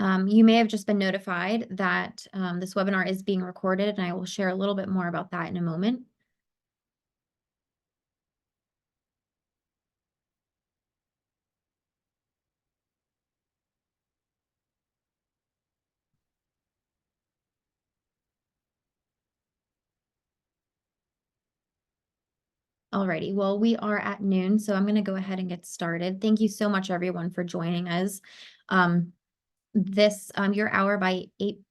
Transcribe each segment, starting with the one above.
You may have just been notified that this webinar is being recorded, and I will share a little bit more about that in a moment. Alrighty, well, we are at noon, so I'm going to go ahead and get started. Thank you so much, everyone, for joining us. Your Hour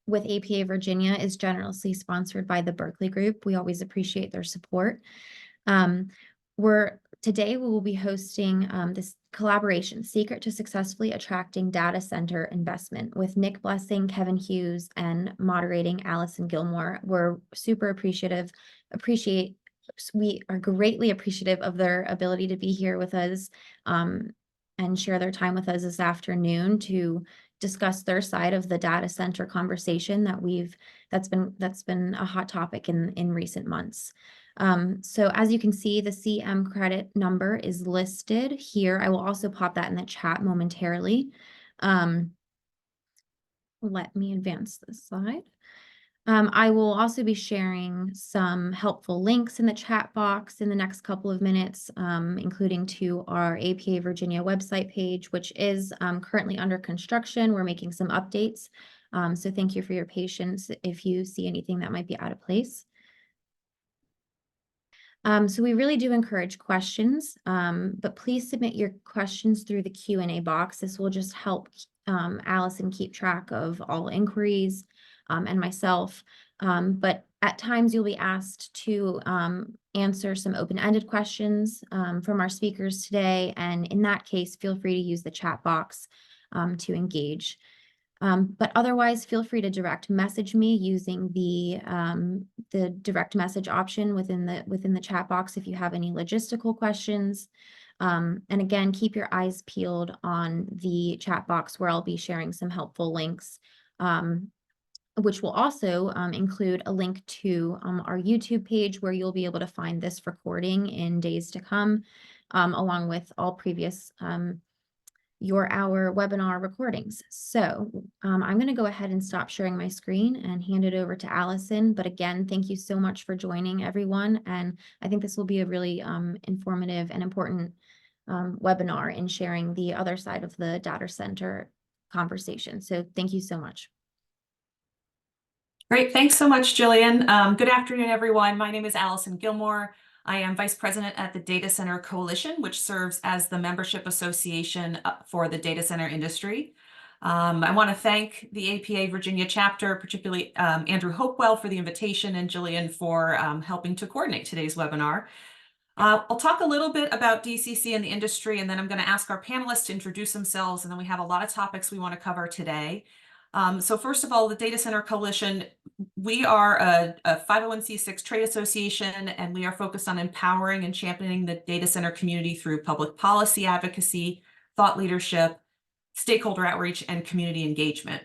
with APA Virginia is generously sponsored by the Berkeley Group. We always appreciate their support. Today we will be hosting this collaboration, Secret to Successfully Attracting Data Center Investment, with Nick Blessing, Kevin Hughes, and moderating Allison Gilmore. We're super appreciative. We are greatly appreciative of their ability to be here with us and share their time with us this afternoon to discuss their side of the data center conversation that's been a hot topic in recent months. So as you can see, the CM credit number is listed here. I will also pop that in the chat momentarily. Let me advance this slide. I will also be sharing some helpful links in the chat box in the next couple of minutes, including to our APA Virginia website page, which is currently under construction. We're making some updates. So thank you for your patience if you see anything that might be out of place. So we really do encourage questions, but please submit your questions through the Q&A box. This will just help Allison keep track of all inquiries and myself. But at times you'll be asked to answer some open-ended questions from our speakers today. And in that case, feel free to use the chat box to engage. But otherwise, feel free to direct message me using the direct message option within the chat box if you have any logistical questions. And again, keep your eyes peeled on the chat box where I'll be sharing some helpful links, which will also include a link to our YouTube page where you'll be able to find this recording in days to come, along with all previous Your Hour webinar recordings. So I'm going to go ahead and stop sharing my screen and hand it over to Allison. But again, thank you so much for joining, everyone. And I think this will be a really informative and important webinar in sharing the other side of the data center conversation. So thank you so much. Great. Thanks so much, Jillian. Good afternoon, everyone. My name is Allison Gilmore. I am Vice President at the Data Center Coalition, which serves as the membership association for the data center industry. I want to thank the APA Virginia chapter, particularly Andrew Hopewell for the invitation and Jillian for helping to coordinate today's webinar. I'll talk a little bit about DCC and the industry, and then I'm going to ask our panelists to introduce themselves, and then we have a lot of topics we want to cover today. So first of all, the Data Center Coalition, we are a 501c6 trade association, and we are focused on empowering and championing the data center community through public policy advocacy, thought leadership, stakeholder outreach, and community engagement.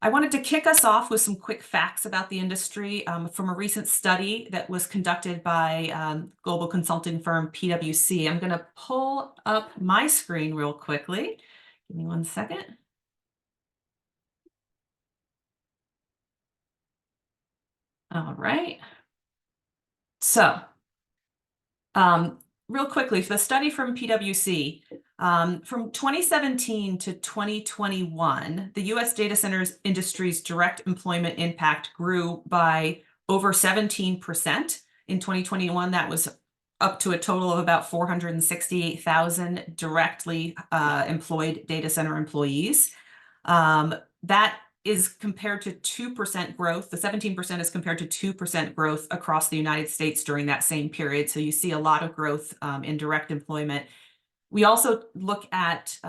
I wanted to kick us off with some quick facts about the industry from a recent study that was conducted by global consulting firm PwC. I'm going to pull up my screen real quickly. Give me 1 second. All right. So, real quickly, for the study from PwC, from 2017 to 2021, the U.S. data centers industry's direct employment impact grew by over 17%. In 2021, that was up to a total of about 468,000 directly employed data center employees. That is compared to 2% growth. The 17% is compared to 2% growth across the United States during that same period. So you see a lot of growth in direct employment. We also look at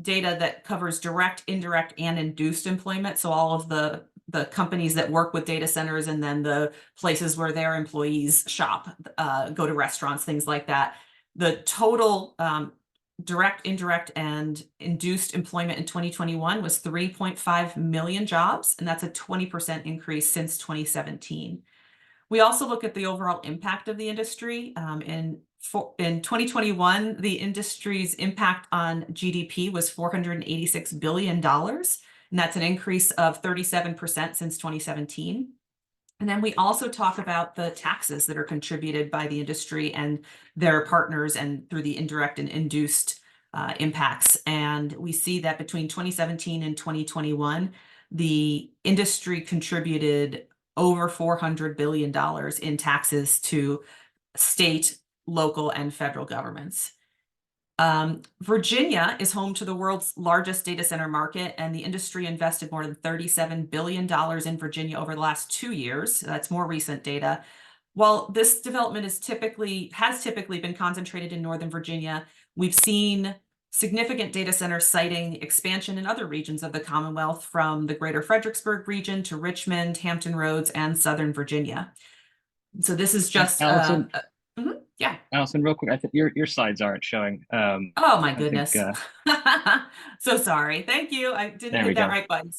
data that covers direct, indirect, and induced employment. So all of the companies that work with data centers and then the places where their employees shop, go to restaurants, things like that. The total direct, indirect, and induced employment in 2021 was 3.5 million jobs, and that's a 20% increase since 2017. We also look at the overall impact of the industry, and In 2021, the industry's impact on GDP was $486 billion, and that's an increase of 37% since 2017. And then we also talk about the taxes that are contributed by the industry and their partners and through the indirect and induced impacts. And we see that between 2017 and 2021, the industry contributed over $400 billion in taxes to state, local, and federal governments. Virginia is home to the world's largest data center market, and the industry invested more than $37 billion in Virginia over the last 2 years. That's more recent data. While this development has typically been concentrated in Northern Virginia, we've seen significant data center siting expansion in other regions of the Commonwealth, from the greater Fredericksburg region to Richmond, Hampton Roads, and Southern Virginia. So this is just Allison, yeah. Allison, real quick, I think your slides aren't showing. Oh my I think, goodness. So sorry. Thank you. I didn't There we hit that go. right button.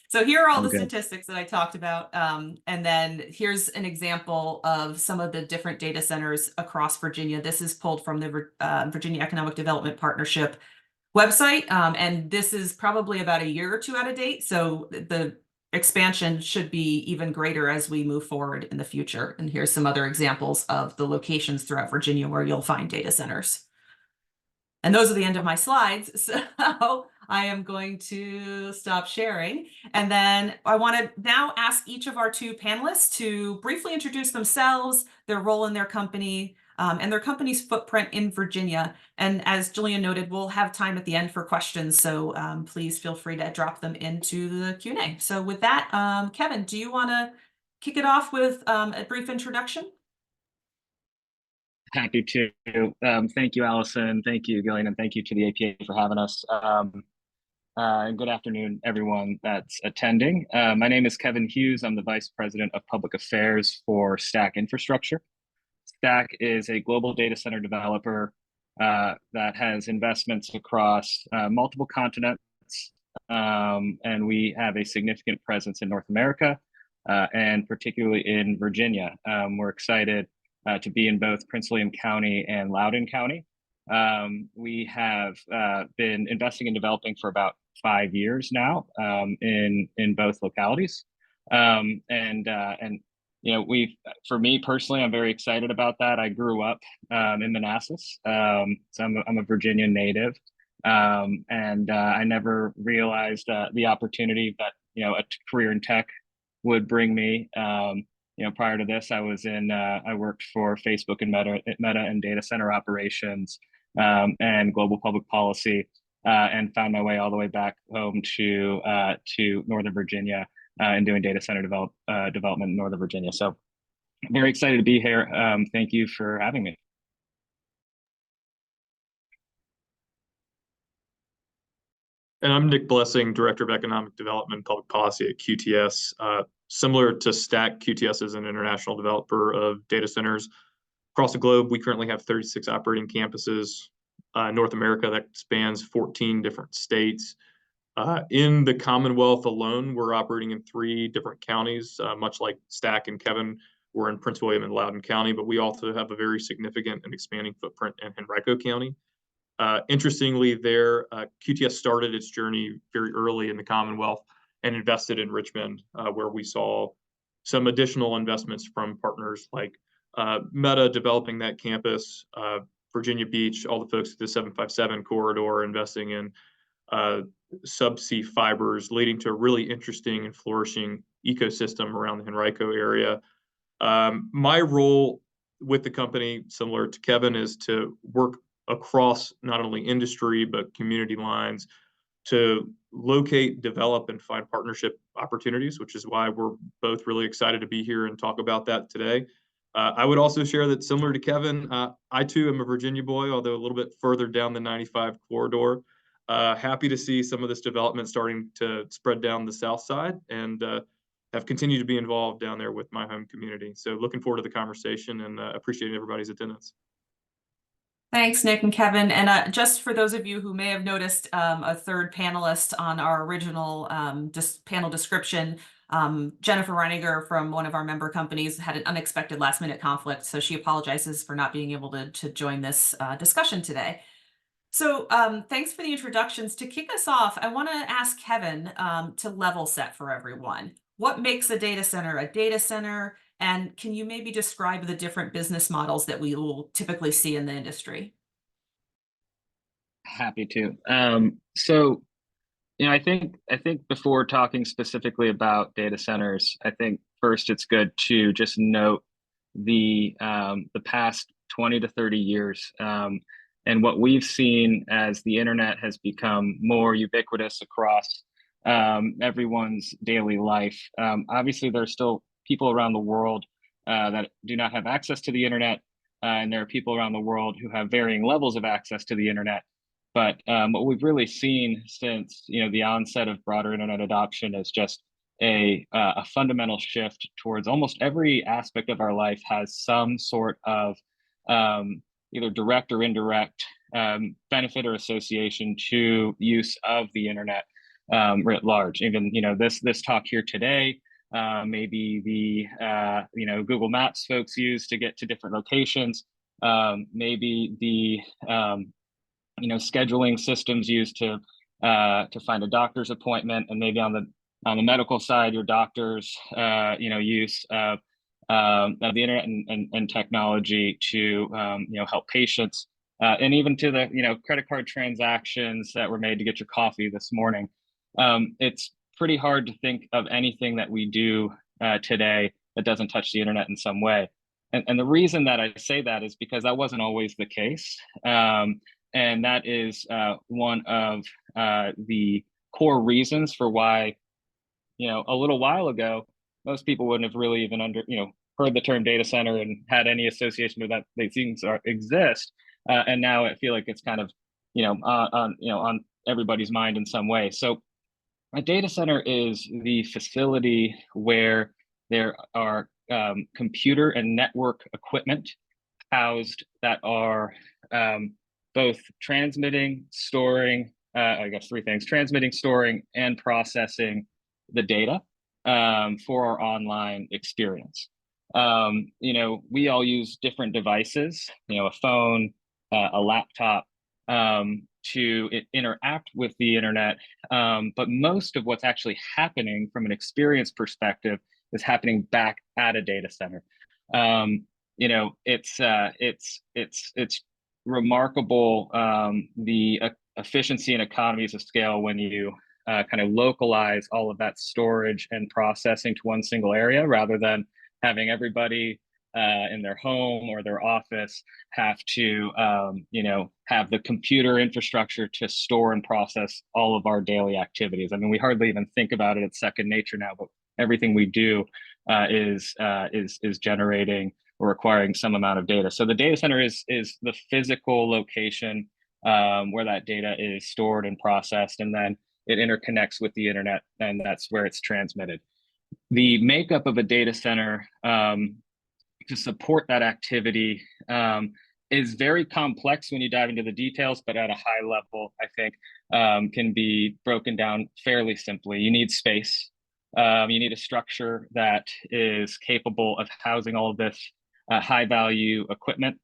So here are all I'm the good. statistics that I talked about. And then here's an example of some of the different data centers across Virginia. This is pulled from the Virginia Economic Development Partnership website. And this is probably about a year or two out of date. So the expansion should be even greater as we move forward in the future. And here's some other examples of the locations throughout Virginia where you'll find data centers. And those are the end of my slides. So I am going to stop sharing. And then I want to now ask each of our two panelists to briefly introduce themselves, their role in their company, and their company's footprint in Virginia. And as Jillian noted, we'll have time at the end for questions. So please feel free to drop them into the Q&A. So with that, Kevin, do you want to kick it off with a brief introduction? Happy to. Thank you, Allison. Thank you, Gillian, and thank you to the APA for having us. And good afternoon, everyone that's attending. My name is Kevin Hughes. I'm the Vice President of Public Affairs for Stack Infrastructure. Stack is a global data center developer that has investments across multiple continents, and we have a significant presence in North America, and particularly in Virginia. We're excited to be in both Prince William County and Loudoun County. We have been investing in developing for about 5 years now in both localities. And you know, for me personally, I'm very excited about that. I grew up in Manassas, so I'm a Virginia native, and I never realized the opportunity that, you know, a career in tech would bring me. You know, prior to this, I worked for Facebook and Meta and data center operations and global public policy, and found my way all the way back home to Northern Virginia and doing data center development in Northern Virginia. So very excited to be here. Thank you for having me. And I'm Nick Blessing, Director of Economic Development and Public Policy at QTS. Similar to Stack, QTS is an international developer of data centers across the globe. We currently have 36 operating campuses. North America, that spans 14 different states. In the Commonwealth alone, we're operating in 3 different counties, much like Stack and Kevin. We're in Prince William and Loudoun County, but we also have a very significant and expanding footprint in Henrico County. Interestingly, QTS started its journey very early in the Commonwealth and invested in Richmond, where we saw some additional investments from partners like Meta developing that campus, Virginia Beach, all the folks at the 757 corridor investing in subsea fibers, leading to a really interesting and flourishing ecosystem around the Henrico area. My role with the company, similar to Kevin, is to work across not only industry but community lines to locate, develop, and find partnership opportunities, which is why we're both really excited to be here and talk about that today. I would also share that, similar to Kevin, I too am a Virginia boy, although a little bit further down the 95 corridor. Happy to see some of this development starting to spread down the south side, and have continued to be involved down there with my home community. So looking forward to the conversation and appreciating everybody's attendance. Thanks, Nick and Kevin. And just for those of you who may have noticed a third panelist on our original panel description, Jennifer Reiniger from one of our member companies had an unexpected last-minute conflict, so she apologizes for not being able to join this discussion today. So thanks for the introductions. To kick us off, I want to ask Kevin to level set for everyone. What makes a data center a data center? And can you maybe describe the different business models that we will typically see in the industry? Happy to. So, I think before talking specifically about data centers, I think first it's good to just note the past 20 to 30 years, and what we've seen as the internet has become more ubiquitous across everyone's daily life. Obviously, there are still people around the world that do not have access to the internet, and there are people around the world who have varying levels of access to the internet. But what we've really seen since the onset of broader internet adoption is just a fundamental shift towards almost every aspect of our life has some sort of either direct or indirect benefit or association to use of the internet writ large. Even this talk here today, maybe the Google Maps folks use to get to different locations, maybe the scheduling systems used to find a doctor's appointment, and maybe on the medical side, your doctors use of the internet and technology to help patients, and even to the credit card transactions that were made to get your coffee this morning. It's pretty hard to think of anything that we do today that doesn't touch the internet in some way. And the reason that I say that is because that wasn't always the case. And that is one of the core reasons for why, a little while ago, most people wouldn't have really even heard the term data center and had any association with that these things exist. And now I feel like it's kind of, on everybody's mind in some way. So a data center is the facility where there are computer and network equipment housed that are both transmitting, storing, I guess three things: transmitting, storing, and processing the data for our online experience. We all use different devices, a phone, a laptop, to interact with the internet. But most of what's actually happening from an experience perspective is happening back at a data center. It's remarkable the efficiency and economies of scale when you kind of localize all of that storage and processing to one single area, rather than having everybody in their home or their office have to have the computer infrastructure to store and process all of our daily activities. I mean, we hardly even think about it. It's second nature now, but everything we do is generating or requiring some amount of data. So the data center is the physical location where that data is stored and processed, and then it interconnects with the internet, and that's where it's transmitted. The makeup of a data center to support that activity is very complex when you dive into the details, but at a high level, I think can be broken down fairly simply. You need space. You need a structure that is capable of housing all of this high value equipment.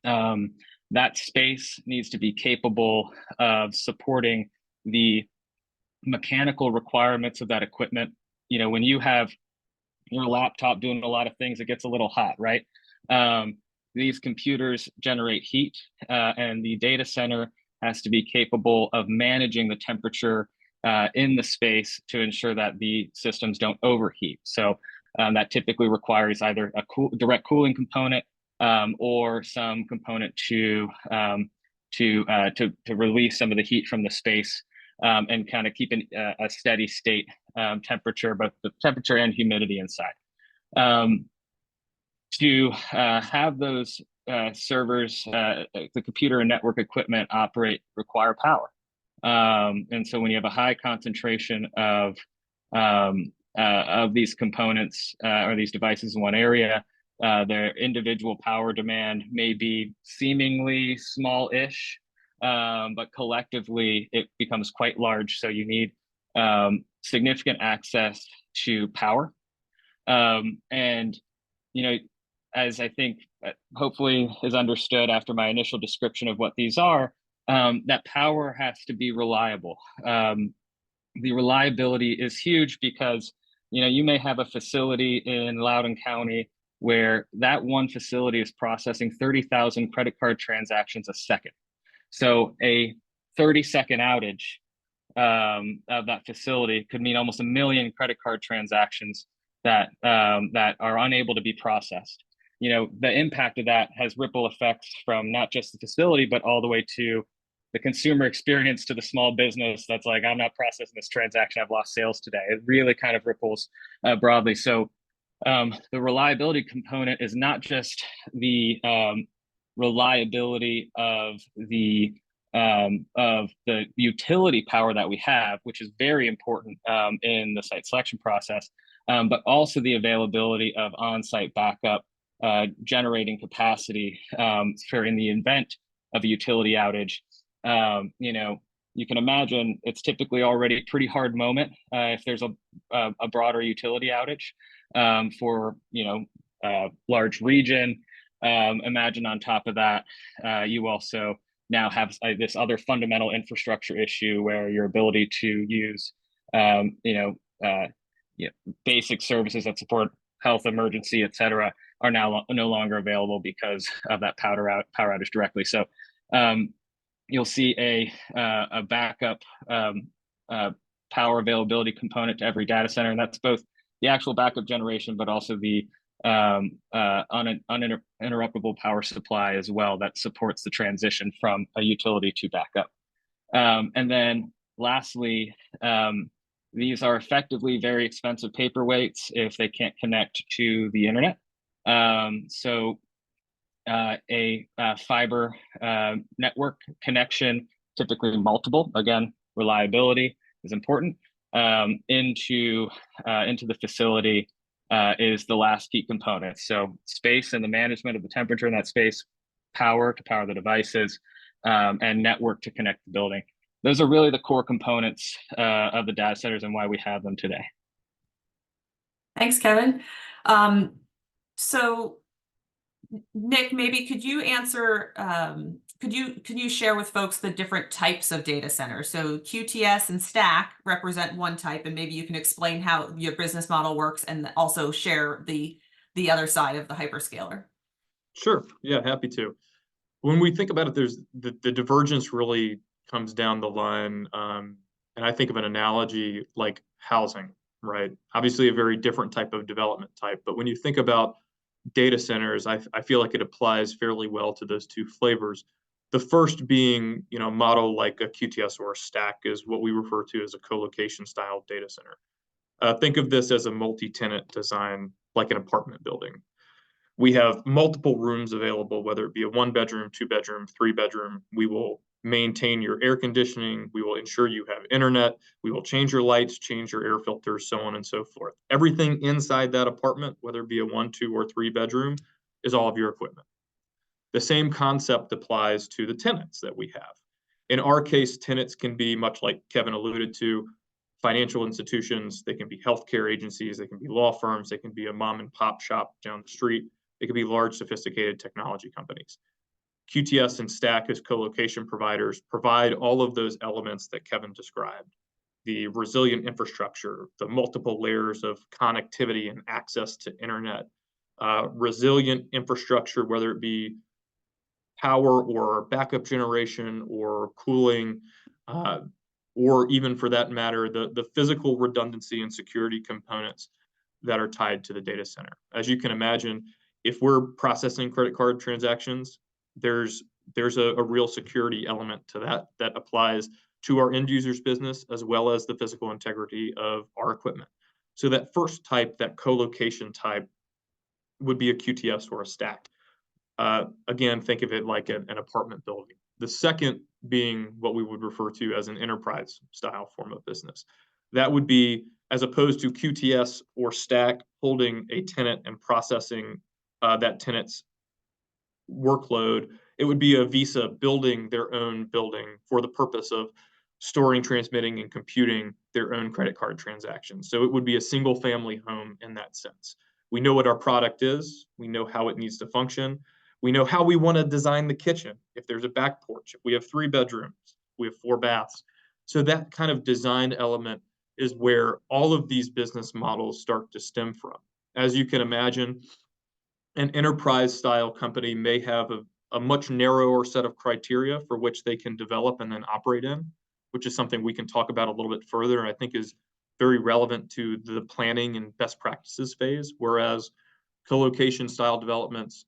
That space needs to be capable of supporting the mechanical requirements of that equipment. When you have your laptop doing a lot of things, it gets a little hot, right? These computers generate heat, and the data center has to be capable of managing the temperature in the space to ensure that the systems don't overheat. So that typically requires either a direct cooling component or some component to release some of the heat from the space and kind of keep a steady state temperature, both the temperature and humidity inside. To have those servers, the computer and network equipment operate require power. And so when you have a high concentration of these components or these devices in one area, their individual power demand may be seemingly small-ish, but collectively it becomes quite large. So you need significant access to power. And, you know, as I think hopefully is understood after my initial description of what these are, that power has to be reliable. The reliability is huge because, you know, you may have a facility in Loudoun County where that one facility is processing 30,000 credit card transactions a second. So a 30-second outage of that facility could mean almost 1 million credit card transactions that that are unable to be processed. You know, the impact of that has ripple effects from not just the facility, but all the way to the consumer experience, to the small business that's like, I'm not processing this transaction, I've lost sales today. It really kind of ripples broadly. So the reliability component is not just the reliability of the utility power that we have, which is very important in the site selection process, but also the availability of on-site backup generating capacity for in the event of a utility outage. You know, you can imagine it's typically already a pretty hard moment if there's a broader utility outage for, you know, a large region. Imagine on top of that, you also now have this other fundamental infrastructure issue where your ability to use, you know, basic services that support health, emergency, et cetera, are now no longer available because of that power outage directly. So you'll see a backup power availability component to every data center, and that's both the actual backup generation, but also the uninterruptible power supply as well that supports the transition from a utility to backup. And then lastly, these are effectively very expensive paperweights if they can't connect to the internet. So a fiber network connection, typically multiple, again, reliability is important, into the facility is the last key component. So space and the management of the temperature in that space, power to power the devices, and network to connect the building. Those are really the core components of the data centers and why we have them today. Thanks, Kevin. So Nick, maybe could you answer, could you share with folks the different types of data centers? So QTS and Stack represent one type, and maybe you can explain how your business model works and also share the other side of the hyperscaler. Sure. Yeah, happy to. When we think about it, there's the divergence really comes down the line. And I think of an analogy like housing, right? Obviously a very different type of development type, but when you think about data centers, I feel like it applies fairly well to those two flavors. The first being, you know, model like a QTS or a Stack is what we refer to as a co-location style data center. Think of this as a multi-tenant design, like an apartment building. We have multiple rooms available, whether it be a 1-bedroom, 2-bedroom, 3-bedroom. We will maintain your air conditioning. We will ensure you have internet. We will change your lights, change your air filters, so on and so forth. Everything inside that apartment, whether it be a 1, 2, or 3-bedroom, is all of your equipment. The same concept applies to the tenants that we have. In our case, tenants can be, much like Kevin alluded to, financial institutions. They can be healthcare agencies. They can be law firms. They can be a mom and pop shop down the street. It could be large, sophisticated technology companies. QTS and Stack as co-location providers provide all of those elements that Kevin described. The resilient infrastructure, the multiple layers of connectivity and access to internet, resilient infrastructure, whether it be power or backup generation or cooling, or even for that matter, the physical redundancy and security components that are tied to the data center. As you can imagine, if we're processing credit card transactions, there's a real security element to that applies to our end users' business as well as the physical integrity of our equipment. So that first type, that co-location type, would be a QTS or a Stack. Again, think of it like an apartment building. The second being what we would refer to as an enterprise style form of business. That would be, as opposed to QTS or Stack holding a tenant and processing that tenant's workload, it would be a Visa building their own building for the purpose of storing, transmitting, and computing their own credit card transactions. So it would be a single family home in that sense. We know what our product is. We know how it needs to function. We know how we want to design the kitchen. If there's a back porch, if we have 3 bedrooms, we have 4 baths. So that kind of design element is where all of these business models start to stem from. As you can imagine, an enterprise style company may have a much narrower set of criteria for which they can develop and then operate in, which is something we can talk about a little bit further, and I think is very relevant to the planning and best practices phase. Whereas co-location style developments,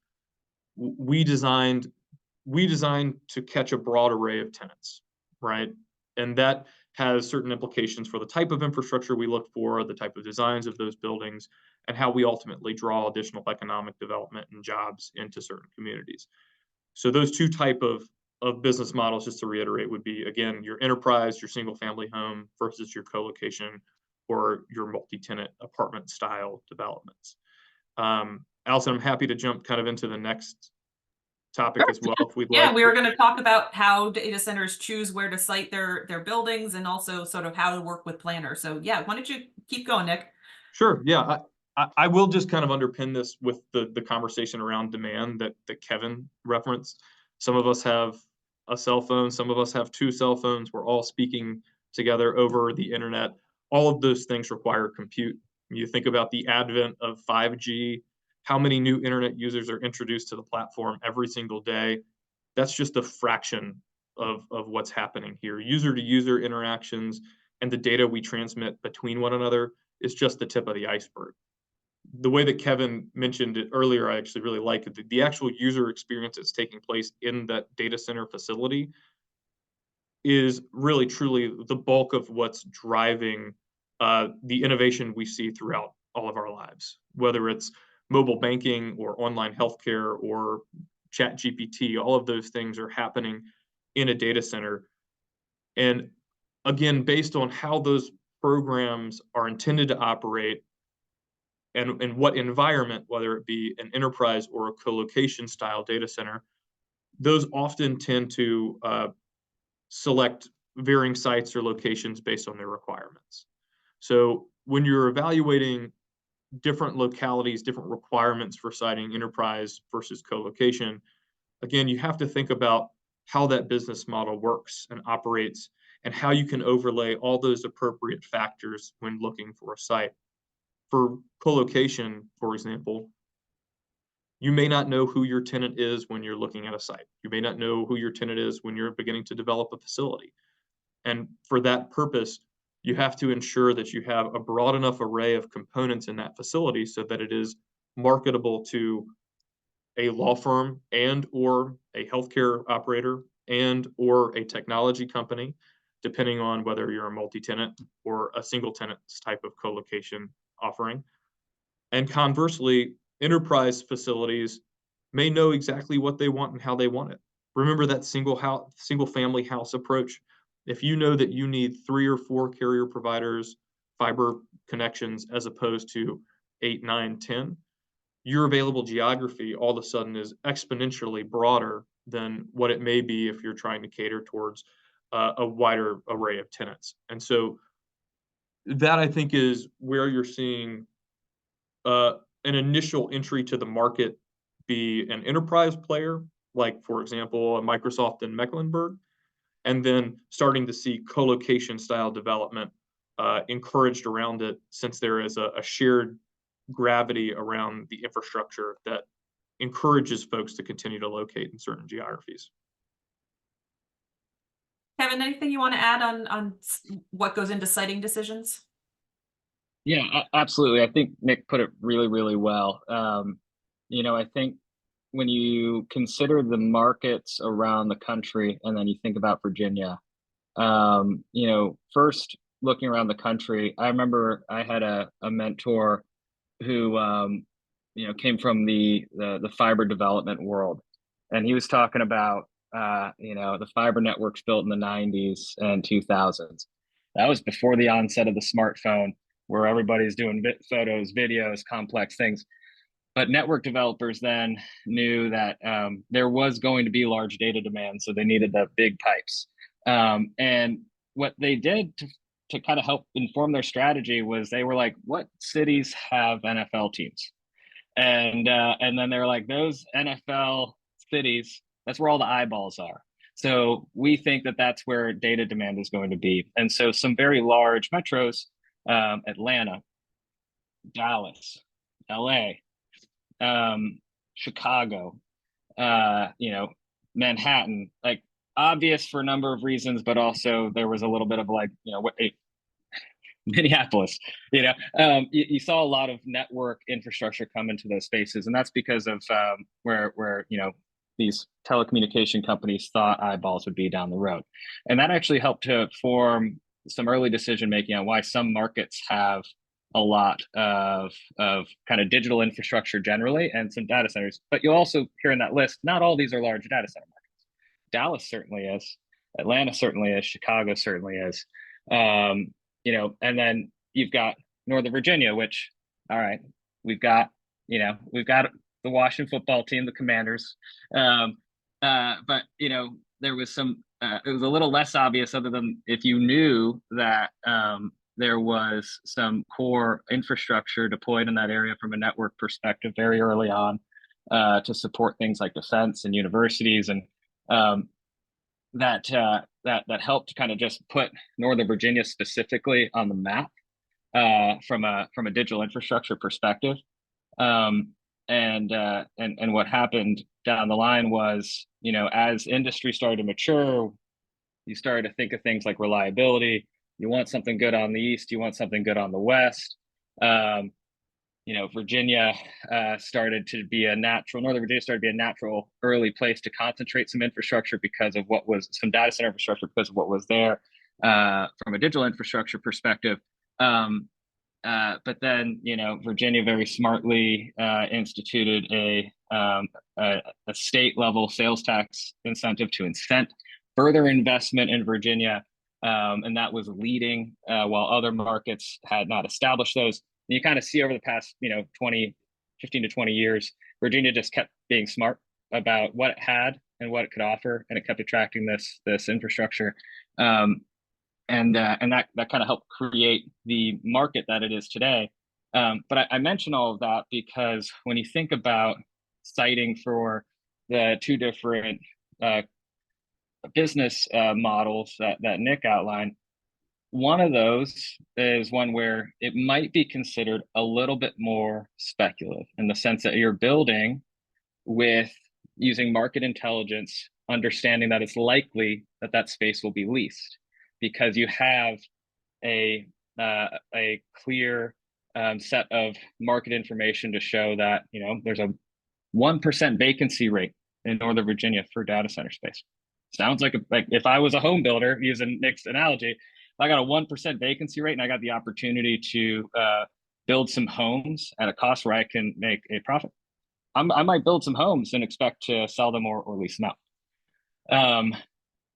we designed to catch a broad array of tenants, right? And that has certain implications for the type of infrastructure we look for, the type of designs of those buildings, and how we ultimately draw additional economic development and jobs into certain communities. So those two type of business models, just to reiterate, would be, again, your enterprise, your single family home versus your co-location or your multi-tenant apartment style developments. Allison, I'm happy to jump kind of into the next topic as well, if we'd like. Yeah, we were going to talk about how data centers choose where to site their buildings, and also sort of how to work with planners. So yeah, why don't you keep going, Nick? Sure. Yeah, I will just kind of underpin this with the conversation around demand that Kevin referenced. Some of us have a cell phone, some of us have 2 cell phones. We're all speaking together over the internet. All of those things require compute. When you think about the advent of 5G, how many new internet users are introduced to the platform every single day? That's just a fraction of what's happening here. User-to-user interactions and the data we transmit between one another is just the tip of the iceberg. The way that Kevin mentioned it earlier, I actually really like it. The actual user experience that's taking place in that data center facility is really truly the bulk of what's driving the innovation we see throughout all of our lives, whether it's mobile banking or online healthcare or chat GPT. All of those things are happening in a data center. And again, based on how those programs are intended to operate and what environment, whether it be an enterprise or a co-location style data center, those often tend to select varying sites or locations based on their requirements. So when you're evaluating different localities, different requirements for siting enterprise versus co-location, again, you have to think about how that business model works and operates and how you can overlay all those appropriate factors when looking for a site. For co-location, for example, you may not know who your tenant is when you're looking at a site. You may not know who your tenant is when you're beginning to develop a facility. And for that purpose, you have to ensure that you have a broad enough array of components in that facility so that it is marketable to a law firm and or a healthcare operator and or a technology company, depending on whether you're a multi-tenant or a single tenant type of co-location offering. And conversely, enterprise facilities may know exactly what they want and how they want it. Remember that single family house approach. If you know that you need 3 or 4 carrier providers, fiber connections, as opposed to 8, 9, 10, your available geography all of a sudden is exponentially broader than what it may be if you're trying to cater towards a wider array of tenants. And so that, I think, is where you're seeing an initial entry to the market be an enterprise player, like, for example, a Microsoft in Mecklenburg, and then starting to see co-location style development encouraged around it, since there is a shared gravity around the infrastructure that encourages folks to continue to locate in certain geographies. Kevin, anything you want to add on what goes into siting decisions? Yeah, absolutely. I think Nick put it really, really well. I think when you consider the markets around the country and then you think about Virginia, first looking around the country, I remember I had a mentor who, came from the fiber development world. And he was talking about, the fiber networks built in the 90s and 2000s. That was before the onset of the smartphone, where everybody's doing photos, videos, complex things. But network developers then knew that there was going to be large data demand, so they needed the big pipes. And what they did to kind of help inform their strategy was they were like, what cities have NFL teams? And then they're like, those NFL cities, that's where all the eyeballs are. So we think that that's where data demand is going to be. And so some very large metros, Atlanta, Dallas, LA, Chicago, Manhattan, like obvious for a number of reasons, but also there was a little bit of like, Minneapolis, you saw a lot of network infrastructure come into those spaces, and that's because of where these telecommunication companies thought eyeballs would be down the road, and that actually helped to form some early decision making on why some markets have a lot of kind of digital infrastructure generally and some data centers. But you'll also hear in that list, not all these are large data center markets. Dallas certainly is, Atlanta certainly is, Chicago certainly is. And then you've got Northern Virginia, which, all right, we've got the Washington football team, the Commanders. But there was it was a little less obvious, other than if you knew that there was some core infrastructure deployed in that area from a network perspective very early on to support things like defense and universities, and that helped kind of just put Northern Virginia specifically on the map from a digital infrastructure perspective. And what happened down the line was, as industry started to mature, you started to think of things like reliability. You want something good on the east, you want something good on the west. Virginia started to be Northern Virginia started to be a natural early place to concentrate some infrastructure because of some data center infrastructure because of what was there from a digital infrastructure perspective. But then, Virginia very smartly instituted a state level sales tax incentive to incent further investment in Virginia. And that was leading while other markets had not established those. And you kind of see over the past, 15 to 20 years, Virginia just kept being smart about what it had and what it could offer, and it kept attracting this infrastructure. And that kind of helped create the market that it is today. But I mention all of that because when you think about citing for the two different business models that Nick outlined, one of those is one where it might be considered a little bit more speculative in the sense that you're building with using market intelligence, understanding that it's likely that space will be leased because you have a clear set of market information to show that there's a 1% vacancy rate in Northern Virginia for data center space. Sounds like if I was a home builder, using Nick's analogy, I got a 1% vacancy rate and I got the opportunity to build some homes at a cost where I can make a profit. I might build some homes and expect to sell them or lease them out.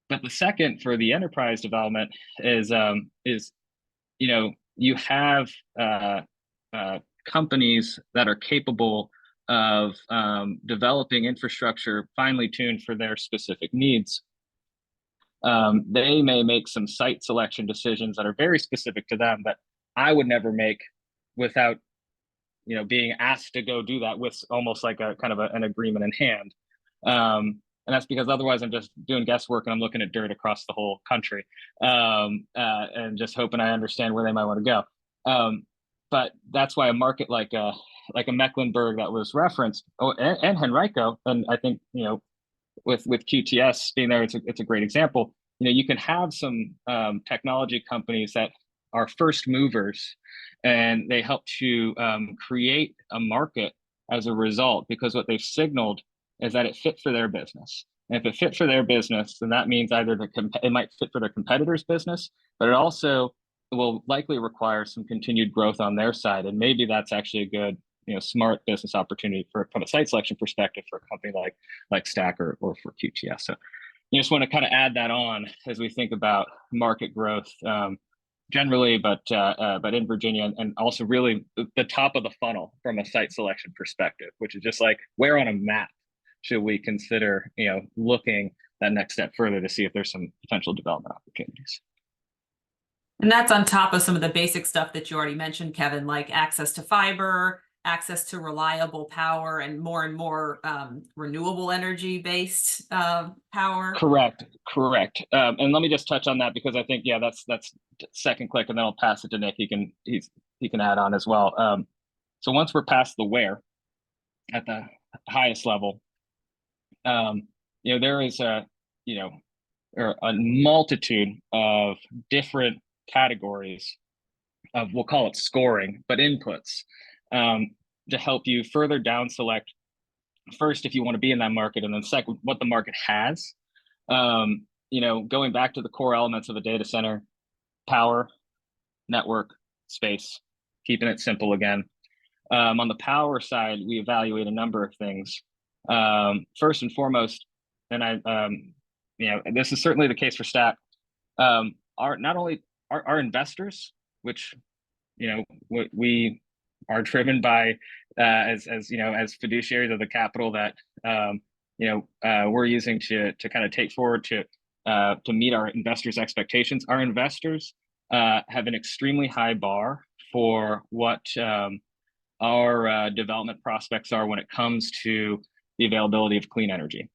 But the second for the enterprise development is you have companies that are capable of developing infrastructure finely tuned for their specific needs. They may make some site selection decisions that are very specific to them that I would never make without being asked to go do that with almost like a kind of an agreement in hand. And that's because otherwise I'm just doing guesswork and I'm looking at dirt across the whole country and just hoping I understand where they might want to go. But that's why a market like a Mecklenburg that was referenced, and Henrico, and I think with QTS being there, it's a great example. You can have some technology companies that are first movers, and they help to create a market as a result because what they've signaled is that it fit for their business. And if it fit for their business, then that means either it might fit for their competitor's business, but it also will likely require some continued growth on their side. And maybe that's actually a good, smart business opportunity from a site selection perspective for a company like Stack or for QTS. So you just want to kind of add that on as we think about market growth generally, but in Virginia, and also really the top of the funnel from a site selection perspective, which is just like where on a map should we consider looking that next step further to see if there's some potential development opportunities. And that's on top of some of the basic stuff that you already mentioned, Kevin, like access to fiber, access to reliable power, and more renewable energy based power. Correct, correct. And let me just touch on that because I think, yeah, that's second click, and then I'll pass it to Nick. He can add on as well. So once we're past the where at the highest level, there is a multitude of different categories of, we'll call it scoring, but inputs, to help you further down select first if you want to be in that market, and then second what the market has. Going back to the core elements of a data center: power, network, space, keeping it simple again. On the power side, we evaluate a number of things. First and foremost, and this is certainly the case for Stack, are not only our investors, which we are driven by as fiduciaries of the capital that we're using to kind of take forward to meet our investors' expectations. Our investors have an extremely high bar for what our development prospects are when it comes to the availability of clean energy.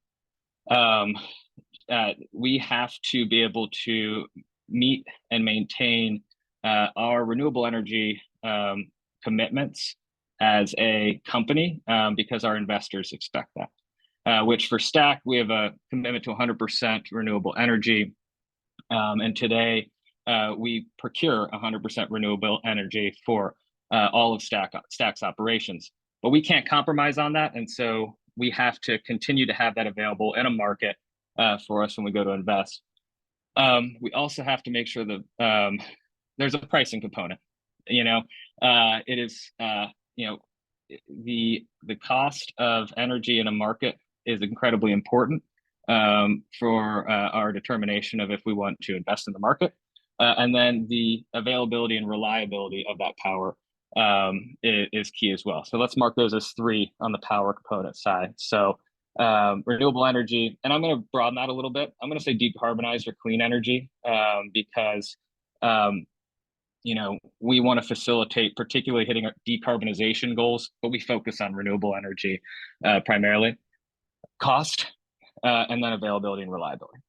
We have to be able to meet and maintain our renewable energy commitments as a company, because our investors expect that. Which for Stack, we have a commitment to 100% renewable energy. And today, we procure 100% renewable energy for all of Stack's operations. But we can't compromise on that. And so we have to continue to have that available in a market for us when we go to invest. We also have to make sure that there's a pricing component. It is the cost of energy in a market is incredibly important for our determination of if we want to invest in the market. And then the availability and reliability of that power is key as well. So let's mark those as 3 on the power component side. So renewable energy, and I'm going to broaden that a little bit. I'm going to say decarbonized or clean energy, because we want to facilitate particularly hitting our decarbonization goals, but we focus on renewable energy primarily. Cost, and then availability and reliability.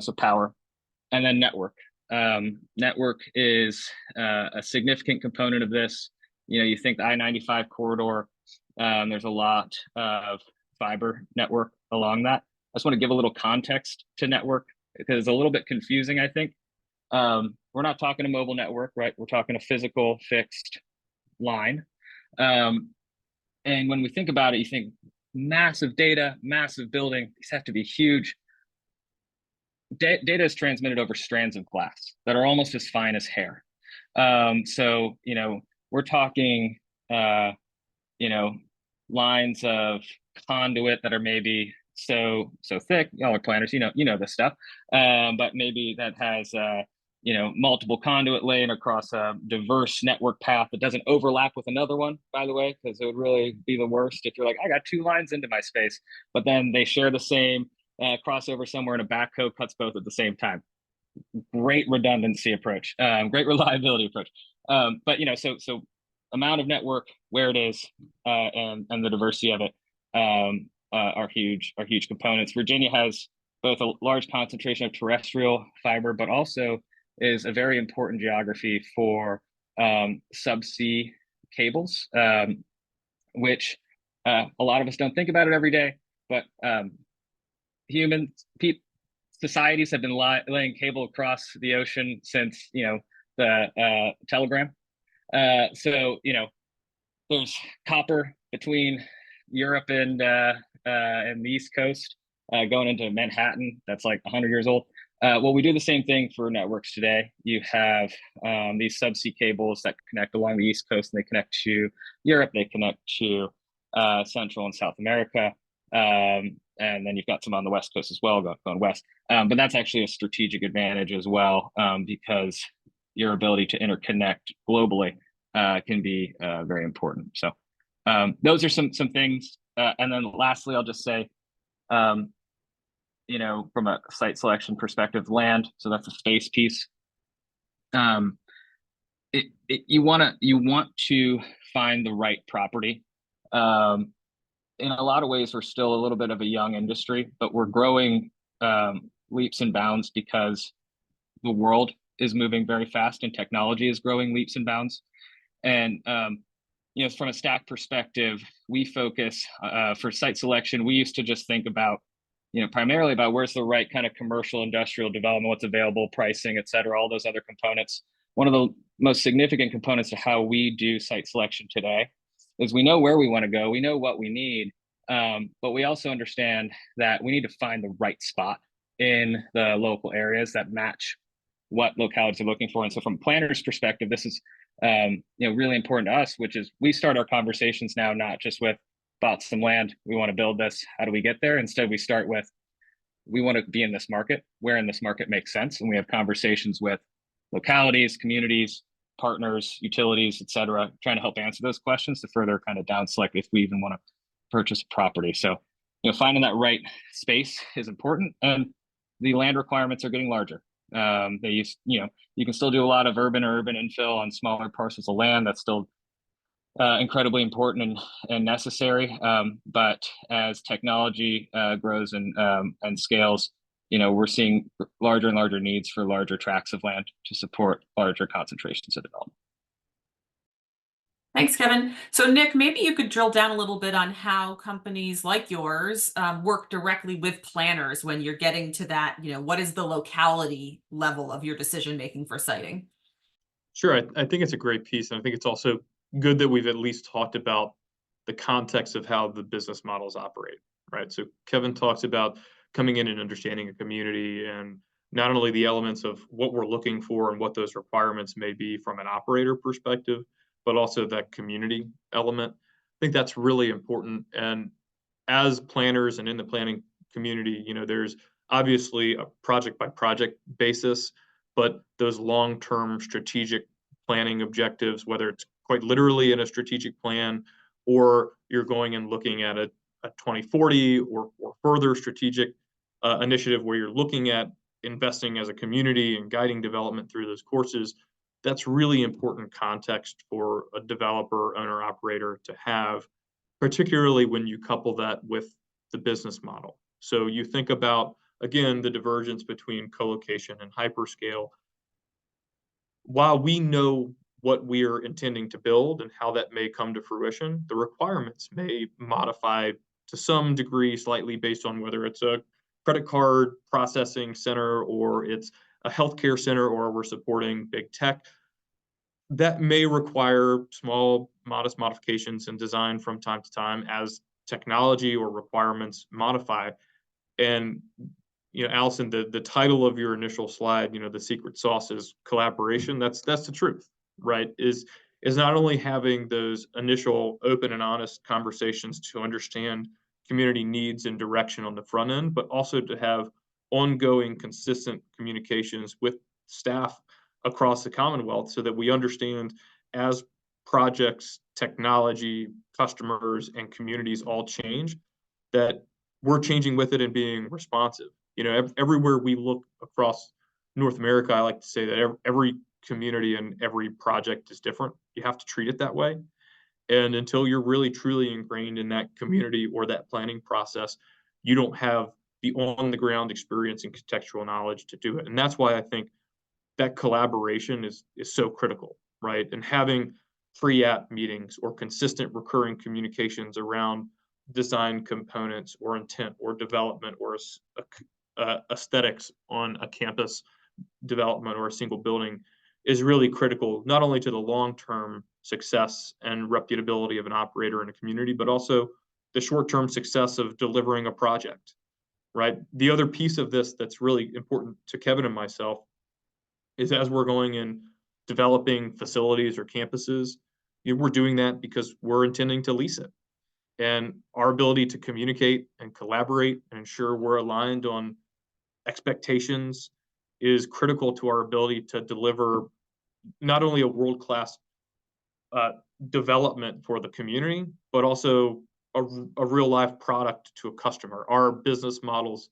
So power, and then network. Network is a significant component of this. You think the I-95 corridor, there's a lot of fiber network along that. I just want to give a little context to network because it's a little bit confusing, I think. We're not talking a mobile network, right? We're talking a physical fixed line. And when we think about it, you think massive data, massive building. These have to be huge. Data is transmitted over strands of glass that are almost as fine as hair. So we're talking lines of conduit that are maybe so thick. Y'all are planners, you know this stuff. But maybe that has multiple conduit laying across a diverse network path that doesn't overlap with another one, by the way, because it would really be the worst if you're like, I got 2 lines into my space, but then they share the same crossover somewhere and a backhoe cuts both at the same time. Great redundancy approach, great reliability approach. But so amount of network, where it is, and the diversity of it are huge components. Virginia has both a large concentration of terrestrial fiber, but also is a very important geography for subsea cables, which a lot of us don't think about it every day, but societies have been laying cable across the ocean since the telegram. So there's copper between Europe and the East Coast going into Manhattan. That's like 100 years old. Well, we do the same thing for networks today. You have these subsea cables that connect along the East Coast, and they connect to Europe. They connect to Central and South America. And then you've got some on the West Coast as well, going west. But that's actually a strategic advantage as well, because your ability to interconnect globally can be very important. So those are some things. And then lastly, I'll just say, from a site selection perspective, land. So that's a space piece. You want to find the right property. In a lot of ways, we're still a little bit of a young industry, but we're growing leaps and bounds because the world is moving very fast and technology is growing leaps and bounds. And from a stack perspective, we focus for site selection. We used to just think about, primarily about where's the right kind of commercial industrial development, what's available, pricing, et cetera, all those other components. One of the most significant components to how we do site selection today is we know where we want to go, we know what we need, but we also understand that we need to find the right spot in the local areas that match what localities are looking for. And so from a planner's perspective, this is really important to us, which is we start our conversations now not just with bought some land, we want to build this, how do we get there? Instead, we start with, we want to be in this market, where in this market makes sense. And we have conversations with localities, communities, partners, utilities, et cetera, trying to help answer those questions to further kind of down select if we even want to purchase a property. So, finding that right space is important, and the land requirements are getting larger. You can still do a lot of urban infill on smaller parcels of land. That's still incredibly important and necessary. But as technology grows and scales, we're seeing larger and larger needs for larger tracts of land to support larger concentrations of development. Thanks, Kevin. So Nick, maybe you could drill down a little bit on how companies like yours work directly with planners when you're getting to that, what is the locality level of your decision-making for siting? Sure, I think it's a great piece, and I think it's also good that we've at least talked about the context of how the business models operate, right? So Kevin talks about coming in and understanding a community, and not only the elements of what we're looking for and what those requirements may be from an operator perspective, but also that community element. I think that's really important. And as planners and in the planning community, there's obviously a project by project basis, but those long-term strategic planning objectives, whether it's quite literally in a strategic plan, or you're going and looking at a 2040 or further strategic initiative where you're looking at investing as a community and guiding development through those courses, that's really important context for a developer, owner, operator to have, particularly when you couple that with the business model. So you think about, again, the divergence between co-location and hyperscale. While we know what we're intending to build and how that may come to fruition, the requirements may modify to some degree slightly based on whether it's a credit card processing center or it's a healthcare center or we're supporting big tech. That may require small, modest modifications in design from time to time as technology or requirements modify. And Allison, the title of your initial slide, the secret sauce is collaboration. That's the truth, right? Is not only having those initial open and honest conversations to understand community needs and direction on the front end, but also to have ongoing, consistent communications with staff across the Commonwealth so that we understand as projects, technology, customers, and communities all change, that we're changing with it and being responsive. Everywhere we look across North America, I like to say that every community and every project is different. You have to treat it that way. And until you're really truly ingrained in that community or that planning process, you don't have the on-the-ground experience and contextual knowledge to do it. And that's why I think that collaboration is so critical, right? And having pre-app meetings or consistent recurring communications around design components or intent or development or aesthetics on a campus development or a single building is really critical, not only to the long-term success and reputability of an operator in a community, but also the short-term success of delivering a project, right? The other piece of this that's really important to Kevin and myself is as we're going and developing facilities or campuses, we're doing that because we're intending to lease it. And our ability to communicate and collaborate and ensure we're aligned on expectations is critical to our ability to deliver not only a world-class development for the community, but also a real-life product to a customer. Our business models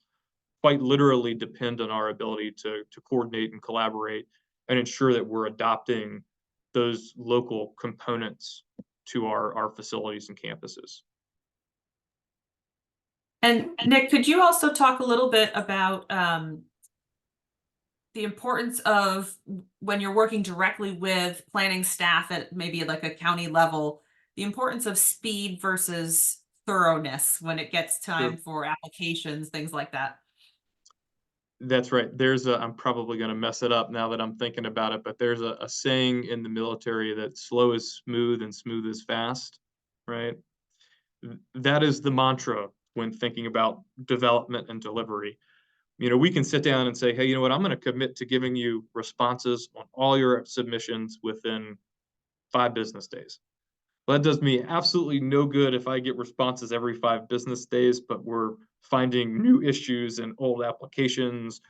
quite literally depend on our ability to coordinate and collaborate and ensure that we're adopting those local components to our facilities and campuses. And Nick, could you also talk a little bit about the importance of when you're working directly with planning staff at maybe like a county level, the importance of speed versus thoroughness when it gets time for applications, things like that? That's right. I'm probably going to mess it up now that I'm thinking about it, but there's a saying in the military that slow is smooth and smooth is fast, right? That is the mantra when thinking about development and delivery. We can sit down and say, hey, you know what, I'm going to commit to giving you responses on all your submissions within 5 business days. Well, that does me absolutely no good if I get responses every 5 business days, but we're finding new issues and old applications.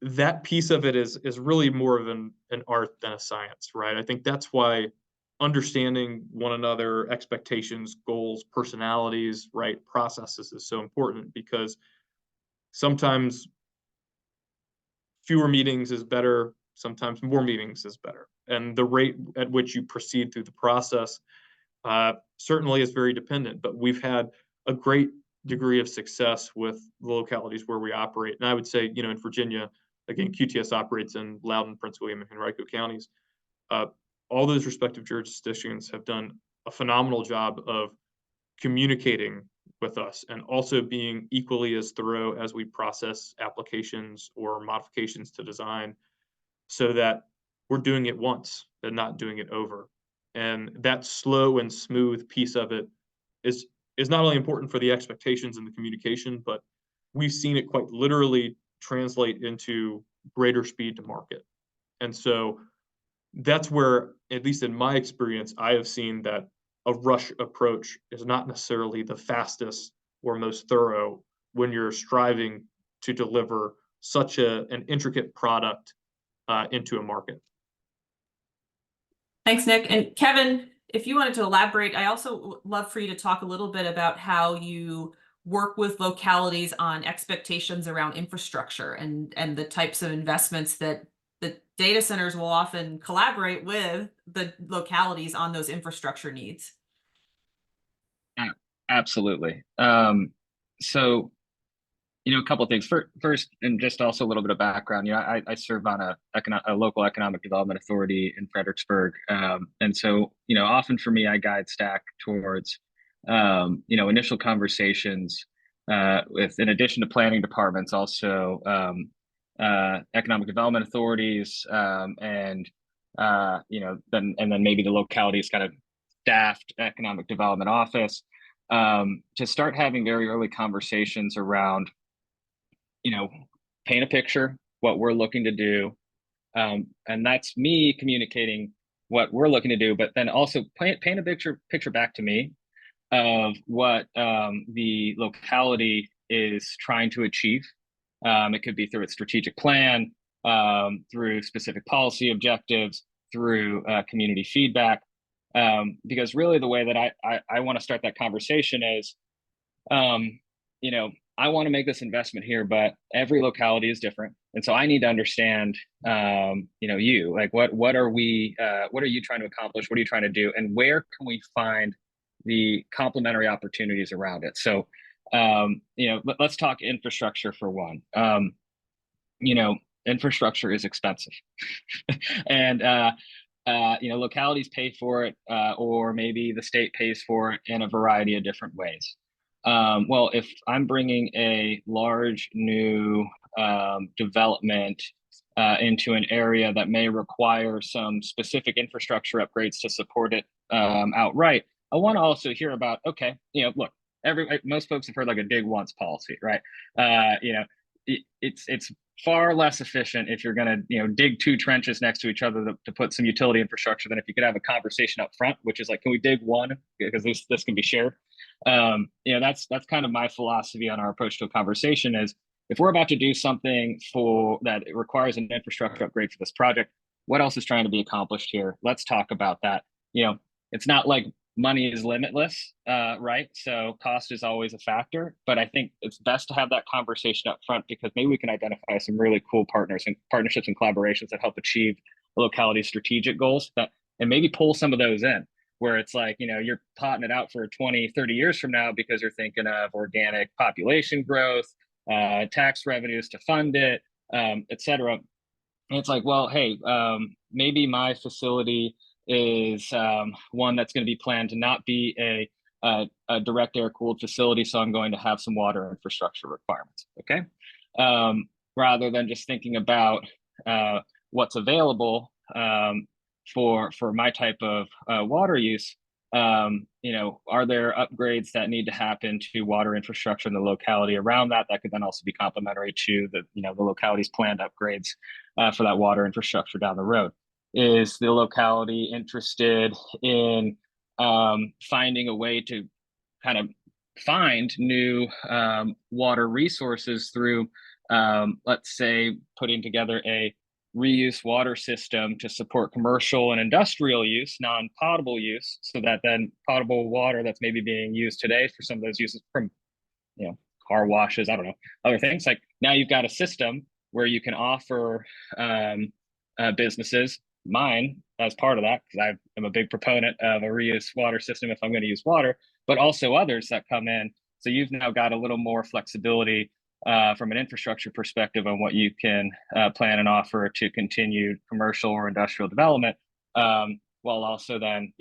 That piece of it is really more of an art than a science, right? I think that's why understanding one another, expectations, goals, personalities, right, processes is so important, because sometimes fewer meetings is better, sometimes more meetings is better. And the rate at which you proceed through the process certainly is very dependent, but we've had a great degree of success with the localities where we operate. And I would say, in Virginia, again, QTS operates in Loudoun, Prince William, and Henrico counties. All those respective jurisdictions have done a phenomenal job of communicating with us and also being equally as thorough as we process applications or modifications to design, so that we're doing it once and not doing it over. And that slow and smooth piece of it is not only important for the expectations and the communication, but we've seen it quite literally translate into greater speed to market. And so that's where, at least in my experience, I have seen that a rush approach is not necessarily the fastest or most thorough when you're striving to deliver such an intricate product into a market. Thanks, Nick. And Kevin, if you wanted to elaborate, I also love for you to talk a little bit about how you work with localities on expectations around infrastructure and the types of investments that the data centers will often collaborate with the localities on those infrastructure needs. Absolutely. So, a couple of things. First, and just also a little bit of background. I serve on a local economic development authority in Fredericksburg, and so often for me, I guide staff towards initial conversations with, in addition to planning departments, also economic development authorities, and then maybe the locality's kind of staffed economic development office, to start having very early conversations around, paint a picture, what we're looking to do. And that's me communicating what we're looking to do, but then also paint a picture back to me of what the locality is trying to achieve. It could be through its strategic plan, through specific policy objectives, through community feedback. Because really the way that I want to start that conversation is, I want to make this investment here, but every locality is different. And so I need to understand, you, like, what are you trying to accomplish? What are you trying to do? And where can we find the complementary opportunities around it? So, let's talk infrastructure for one. Infrastructure is expensive. And, localities pay for it, or maybe the state pays for it in a variety of different ways. Well, if I'm bringing a large new development into an area that may require some specific infrastructure upgrades to support it outright, I want to also hear about, okay, look, most folks have heard like a dig once policy, right? It's far less efficient if you're going to dig 2 trenches next to each other to put some utility infrastructure than if you could have a conversation up front, which is like, can we dig one, because this can be shared. That's kind of my philosophy on our approach to a conversation is, if we're about to do something that requires an infrastructure upgrade for this project, what else is trying to be accomplished here? Let's talk about that. It's not like money is limitless, right? So cost is always a factor, but I think it's best to have that conversation up front because maybe we can identify some really cool partnerships and collaborations that help achieve the locality's strategic goals and maybe pull some of those in where it's like, you're plotting it out for 20, 30 years from now because you're thinking of organic population growth, tax revenues to fund it, et cetera. And it's like, well, hey, maybe my facility is one that's going to be planned to not be a direct air cooled facility, so I'm going to have some water infrastructure requirements. Okay, rather than just thinking about what's available for my type of water use. Are there upgrades that need to happen to water infrastructure in the locality around that could then also be complementary to the locality's planned upgrades for that water infrastructure down the road? Is the locality interested in finding a way to kind of find new water resources through, let's say, putting together a reuse water system to support commercial and industrial use, non-potable use, so that then potable water that's maybe being used today for some of those uses from, car washes, I don't know, other things, like now you've got a system where you can offer businesses, mine as part of that, because I am a big proponent of a reuse water system if I'm going to use water, but also others that come in. So you've now got a little more flexibility from an infrastructure perspective on what you can plan and offer to continued commercial or industrial development, while also then,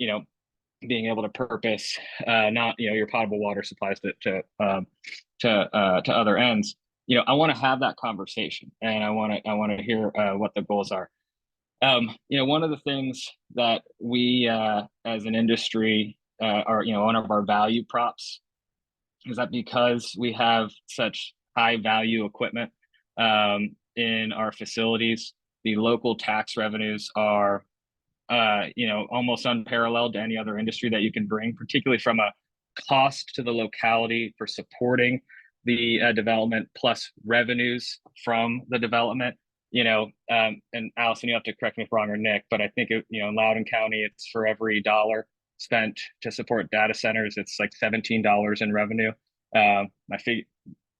being able to purpose not, your potable water supplies to other ends. I want to have that conversation, and I want to hear what the goals are. One of the things that we as an industry are, one of our value props is that because we have such high value equipment in our facilities, the local tax revenues are almost unparalleled to any other industry that you can bring, particularly from a cost to the locality for supporting the development plus revenues from the development. And Allison, you have to correct me if wrong, or Nick, but I think in Loudoun County, it's for every dollar spent to support data centers, it's like $17 in revenue.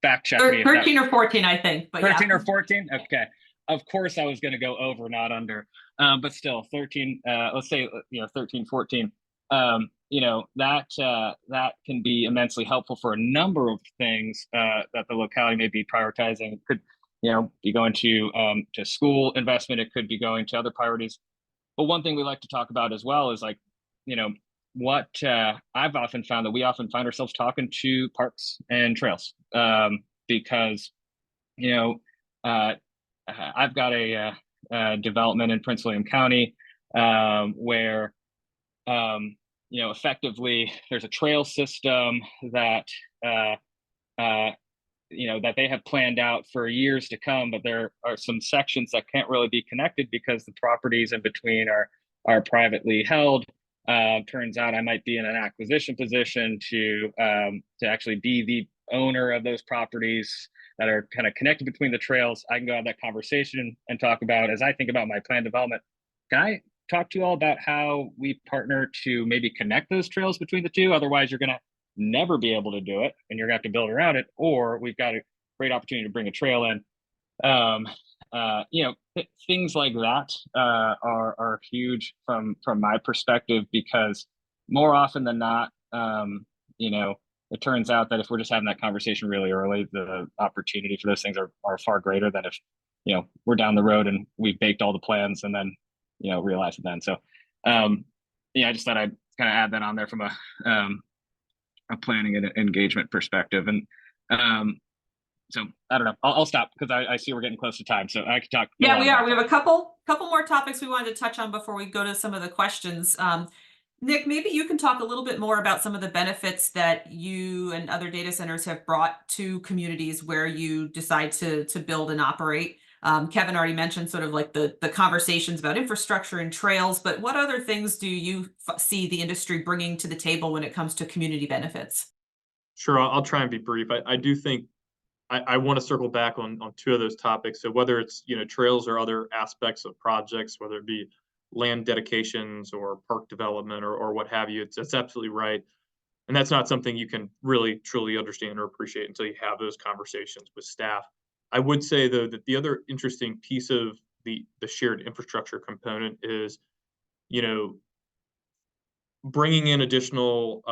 Fact check me. 13 or 14, I think. But 13 yeah. or 14. Okay. Of course, I was going to go over, not under. But still, 13. Let's say 13, 14. That can be immensely helpful for a number of things that the locality may be prioritizing. It could be going to school investment. It could be going to other priorities. But one thing we like to talk about as well is, like, what I've often found that we often find ourselves talking to parks and trails because I've got a development in Prince William County where effectively there's a trail system that that they have planned out for years to come, but there are some sections that can't really be connected because the properties in between are privately held. Turns out I might be in an acquisition position to actually be the owner of those properties that are kind of connected between the trails. I can go have that conversation and talk about, as I think about my planned development, can I talk to you all about how we partner to maybe connect those trails between the two? Otherwise, you're going to never be able to do it and you're going to have to build around it, or we've got a great opportunity to bring a trail in. Things like that are huge from my perspective, because more often than not, it turns out that if we're just having that conversation really early, the opportunity for those things are far greater than if we're down the road and we've baked all the plans and then realize it then. So I just thought I'd kind of add that on there from a planning and engagement perspective. And so I don't know. I'll stop because I see we're getting close to time, so I could talk. Yeah, we are. We have a couple more topics we wanted to touch on before we go to some of the questions. Nick, maybe you can talk a little bit more about some of the benefits that you and other data centers have brought to communities where you decide to build and operate. Kevin already mentioned sort of like the conversations about infrastructure and trails, but what other things do you see the industry bringing to the table when it comes to community benefits? Sure, I'll try and be brief. I do think I want to circle back on two of those topics. So whether it's trails or other aspects of projects, whether it be land dedications or park development or what have you. It's absolutely right. And that's not something you can really truly understand or appreciate until you have those conversations with staff. I would say, though, that the other interesting piece of the shared infrastructure component is, you know, bringing in additional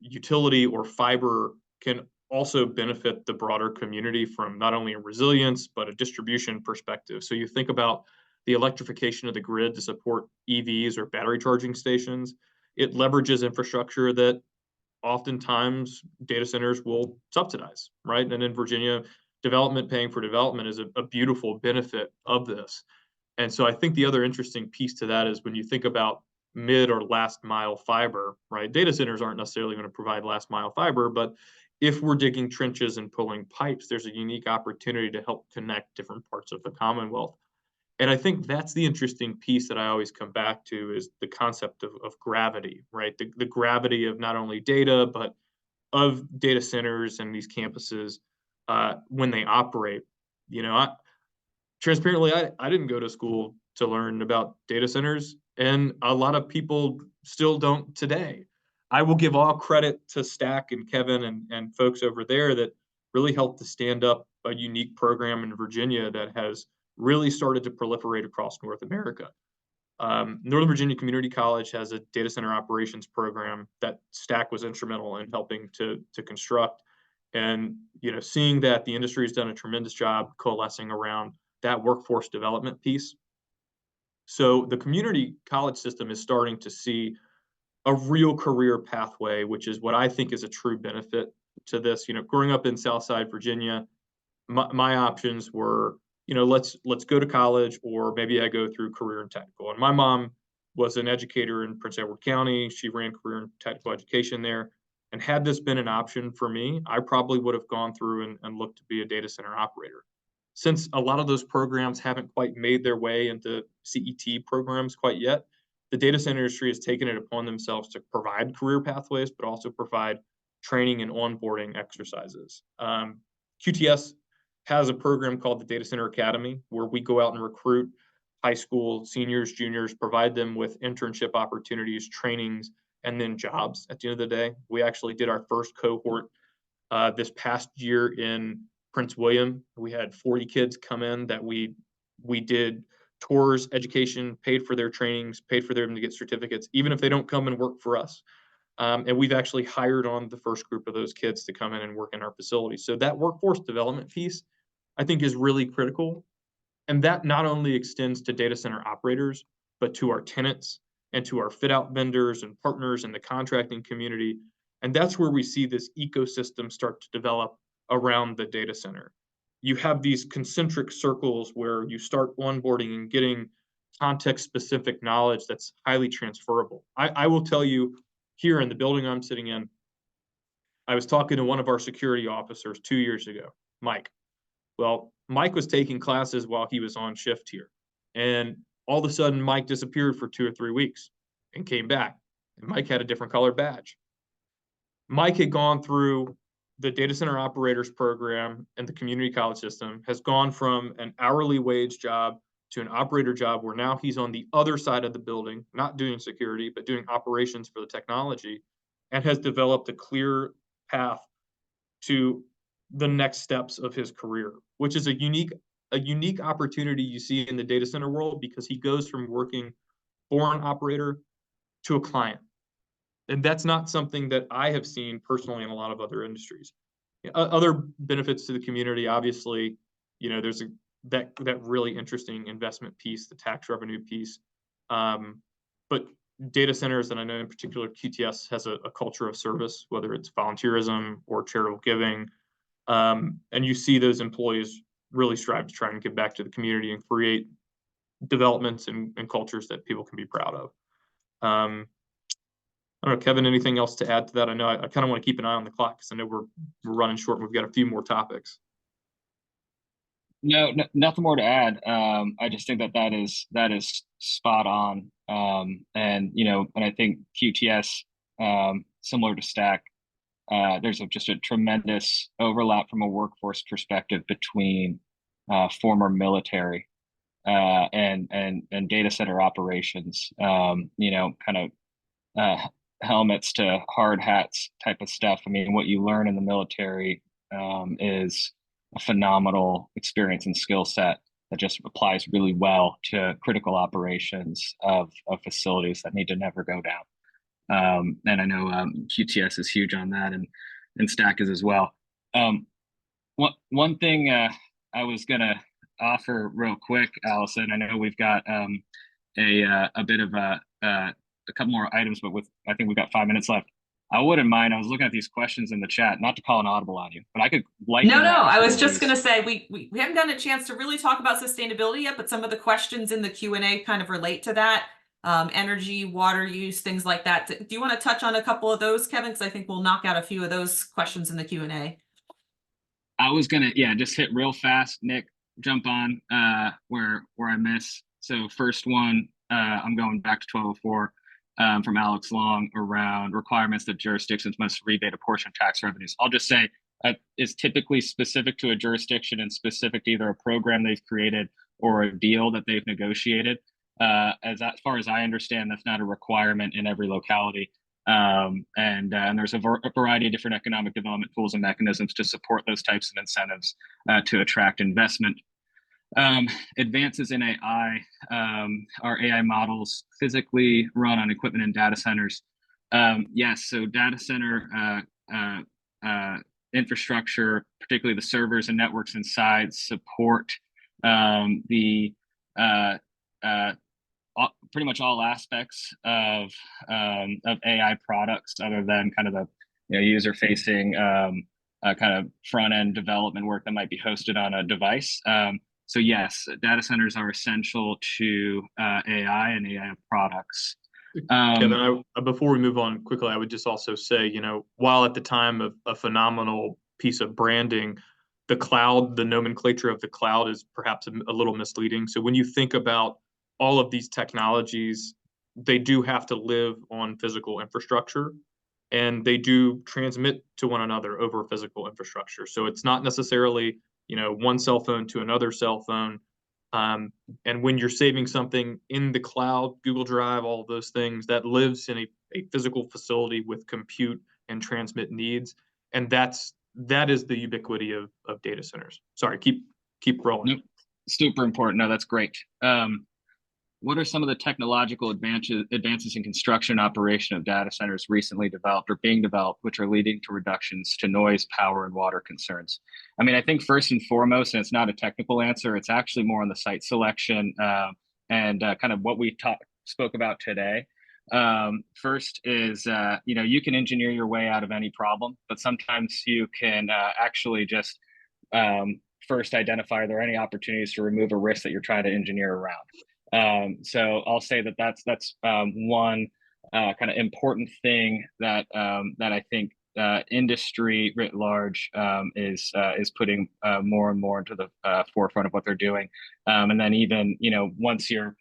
utility or fiber can also benefit the broader community from not only a resilience, but a distribution perspective. So you think about the electrification of the grid to support EVs or battery charging stations. It leverages infrastructure that oftentimes data centers will subsidize, right? And in Virginia, development paying for development is a beautiful benefit of this. And so I think the other interesting piece to that is when you think about mid or last mile fiber, right? Data centers aren't necessarily going to provide last mile fiber, but if we're digging trenches and pulling pipes, there's a unique opportunity to help connect different parts of the Commonwealth. And I think that's the interesting piece that I always come back to is the concept of gravity, right? The gravity of not only data, but of data centers and these campuses when they operate. You know, transparently, I didn't go to school to learn about data centers, and a lot of people still don't today. I will give all credit to Stack and Kevin and folks over there that really helped to stand up a unique program in Virginia that has really started to proliferate across North America. Northern Virginia Community College has a data center operations program that Stack was instrumental in helping to construct. And you know, seeing that the industry has done a tremendous job coalescing around that workforce development piece. So the community college system is starting to see a real career pathway, which is what I think is a true benefit to this. You know, growing up in Southside Virginia, my options were, you know, let's go to college, or maybe I go through career and technical. And my mom was an educator in Prince Edward County. She ran career and technical education there. And had this been an option for me, I probably would have gone through and looked to be a data center operator. Since a lot of those programs haven't quite made their way into CET programs quite yet, the data center industry has taken it upon themselves to provide career pathways, but also provide training and onboarding exercises. QTS has a program called the Data Center Academy, where we go out and recruit high school seniors, juniors, provide them with internship opportunities, trainings, and then jobs at the end of the day. We actually did our first cohort this past year in Prince William. We had 40 kids come in that we did tours, education, paid for their trainings, paid for them to get certificates, even if they don't come and work for us. And we've actually hired on the first group of those kids to come in and work in our facility. So that workforce development piece, I think, is really critical. And that not only extends to data center operators, but to our tenants and to our fit out vendors and partners in the contracting community. And that's where we see this ecosystem start to develop around the data center. You have these concentric circles where you start onboarding and getting context-specific knowledge that's highly transferable. I will tell you, here in the building I'm sitting in, I was talking to one of our security officers 2 years ago, Mike. Well, Mike was taking classes while he was on shift here. And all of a sudden, Mike disappeared for 2 or 3 weeks and came back. And Mike had a different colored badge. Mike had gone through the data center operators program and the community college system, has gone from an hourly wage job to an operator job, where now he's on the other side of the building, not doing security, but doing operations for the technology, and has developed a clear path to the next steps of his career, which is a unique opportunity you see in the data center world, because he goes from working for an operator to a client. And that's not something that I have seen personally in a lot of other industries. Other benefits to the community, obviously, you know, there's that really interesting investment piece, the tax revenue piece. But data centers, and I know in particular QTS has a culture of service, whether it's volunteerism or charitable giving. And you see those employees really strive to try and give back to the community and create developments and cultures that people can be proud of. I don't know, Kevin, anything else to add to that? I know I kind of want to keep an eye on the clock because I know we're running short. We've got a few more topics. No, nothing more to add. I just think that is spot on. And you know, and I think QTS, similar to Stack, there's just a tremendous overlap from a workforce perspective between former military and data center operations. You know, kind of helmets to hard hats type of stuff. I mean, what you learn in the military is a phenomenal experience and skill set that just applies really well to critical operations of facilities that need to never go down. And I know QTS is huge on that, and Stack is as well. One thing I was gonna offer real quick, Allison. I know we've got a bit of a couple more items, but I think we've got 5 minutes left. I wouldn't mind. I was looking at these questions in the chat, not to call an audible on you, but I could lighten No, wrap I some was of just these. going to say we haven't gotten a chance to really talk about sustainability yet, but some of the questions in the Q&A kind of relate to that. Energy, water use, things like that. Do you want to touch on a couple of those, Kevin? Because I think we'll knock out a few of those questions in the Q&A. I was gonna, just hit real fast, Nick, jump on where I miss. So first one, I'm going back to 1204 from Alex Long around requirements that jurisdictions must rebate a portion of tax revenues. I'll just say is typically specific to a jurisdiction and specific to either a program they've created or a deal that they've negotiated. As far as I understand, that's not a requirement in every locality. And there's a variety of different economic development tools and mechanisms to support those types of incentives to attract investment. Advances in AI, our AI models physically run on equipment and data centers. Yes, so data center infrastructure, particularly the servers and networks inside, support the pretty much all aspects of AI products, other than kind of the user facing kind of front end development work that might be hosted on a device. So yes, data centers are essential to AI and AI products. Kevin, before we move on quickly, I would just also say, while at the time of a phenomenal piece of branding, the cloud, the nomenclature of the cloud is perhaps a little misleading. So when you think about all of these technologies, they do have to live on physical infrastructure, and they do transmit to one another over physical infrastructure. So it's not necessarily, one cell phone to another cell phone. And when you're saving something in the cloud, Google Drive, all of those things, that lives in a physical facility with compute and transmit needs. And that is the ubiquity of data centers. Sorry, keep rolling. Nope. Super important. No, that's great. What are some of the technological advances in construction and operation of data centers recently developed or being developed, which are leading to reductions to noise, power, and water concerns? I mean, I think first and foremost, and it's not a technical answer, it's actually more on the site selection and kind of what we spoke about today. First is, you can engineer your way out of any problem, but sometimes you can actually just first identify, are there any opportunities to remove a risk that you're trying to engineer around? So I'll say that's one kind of important thing that I think industry writ large is putting more and more into the forefront of what they're doing. And then even once you're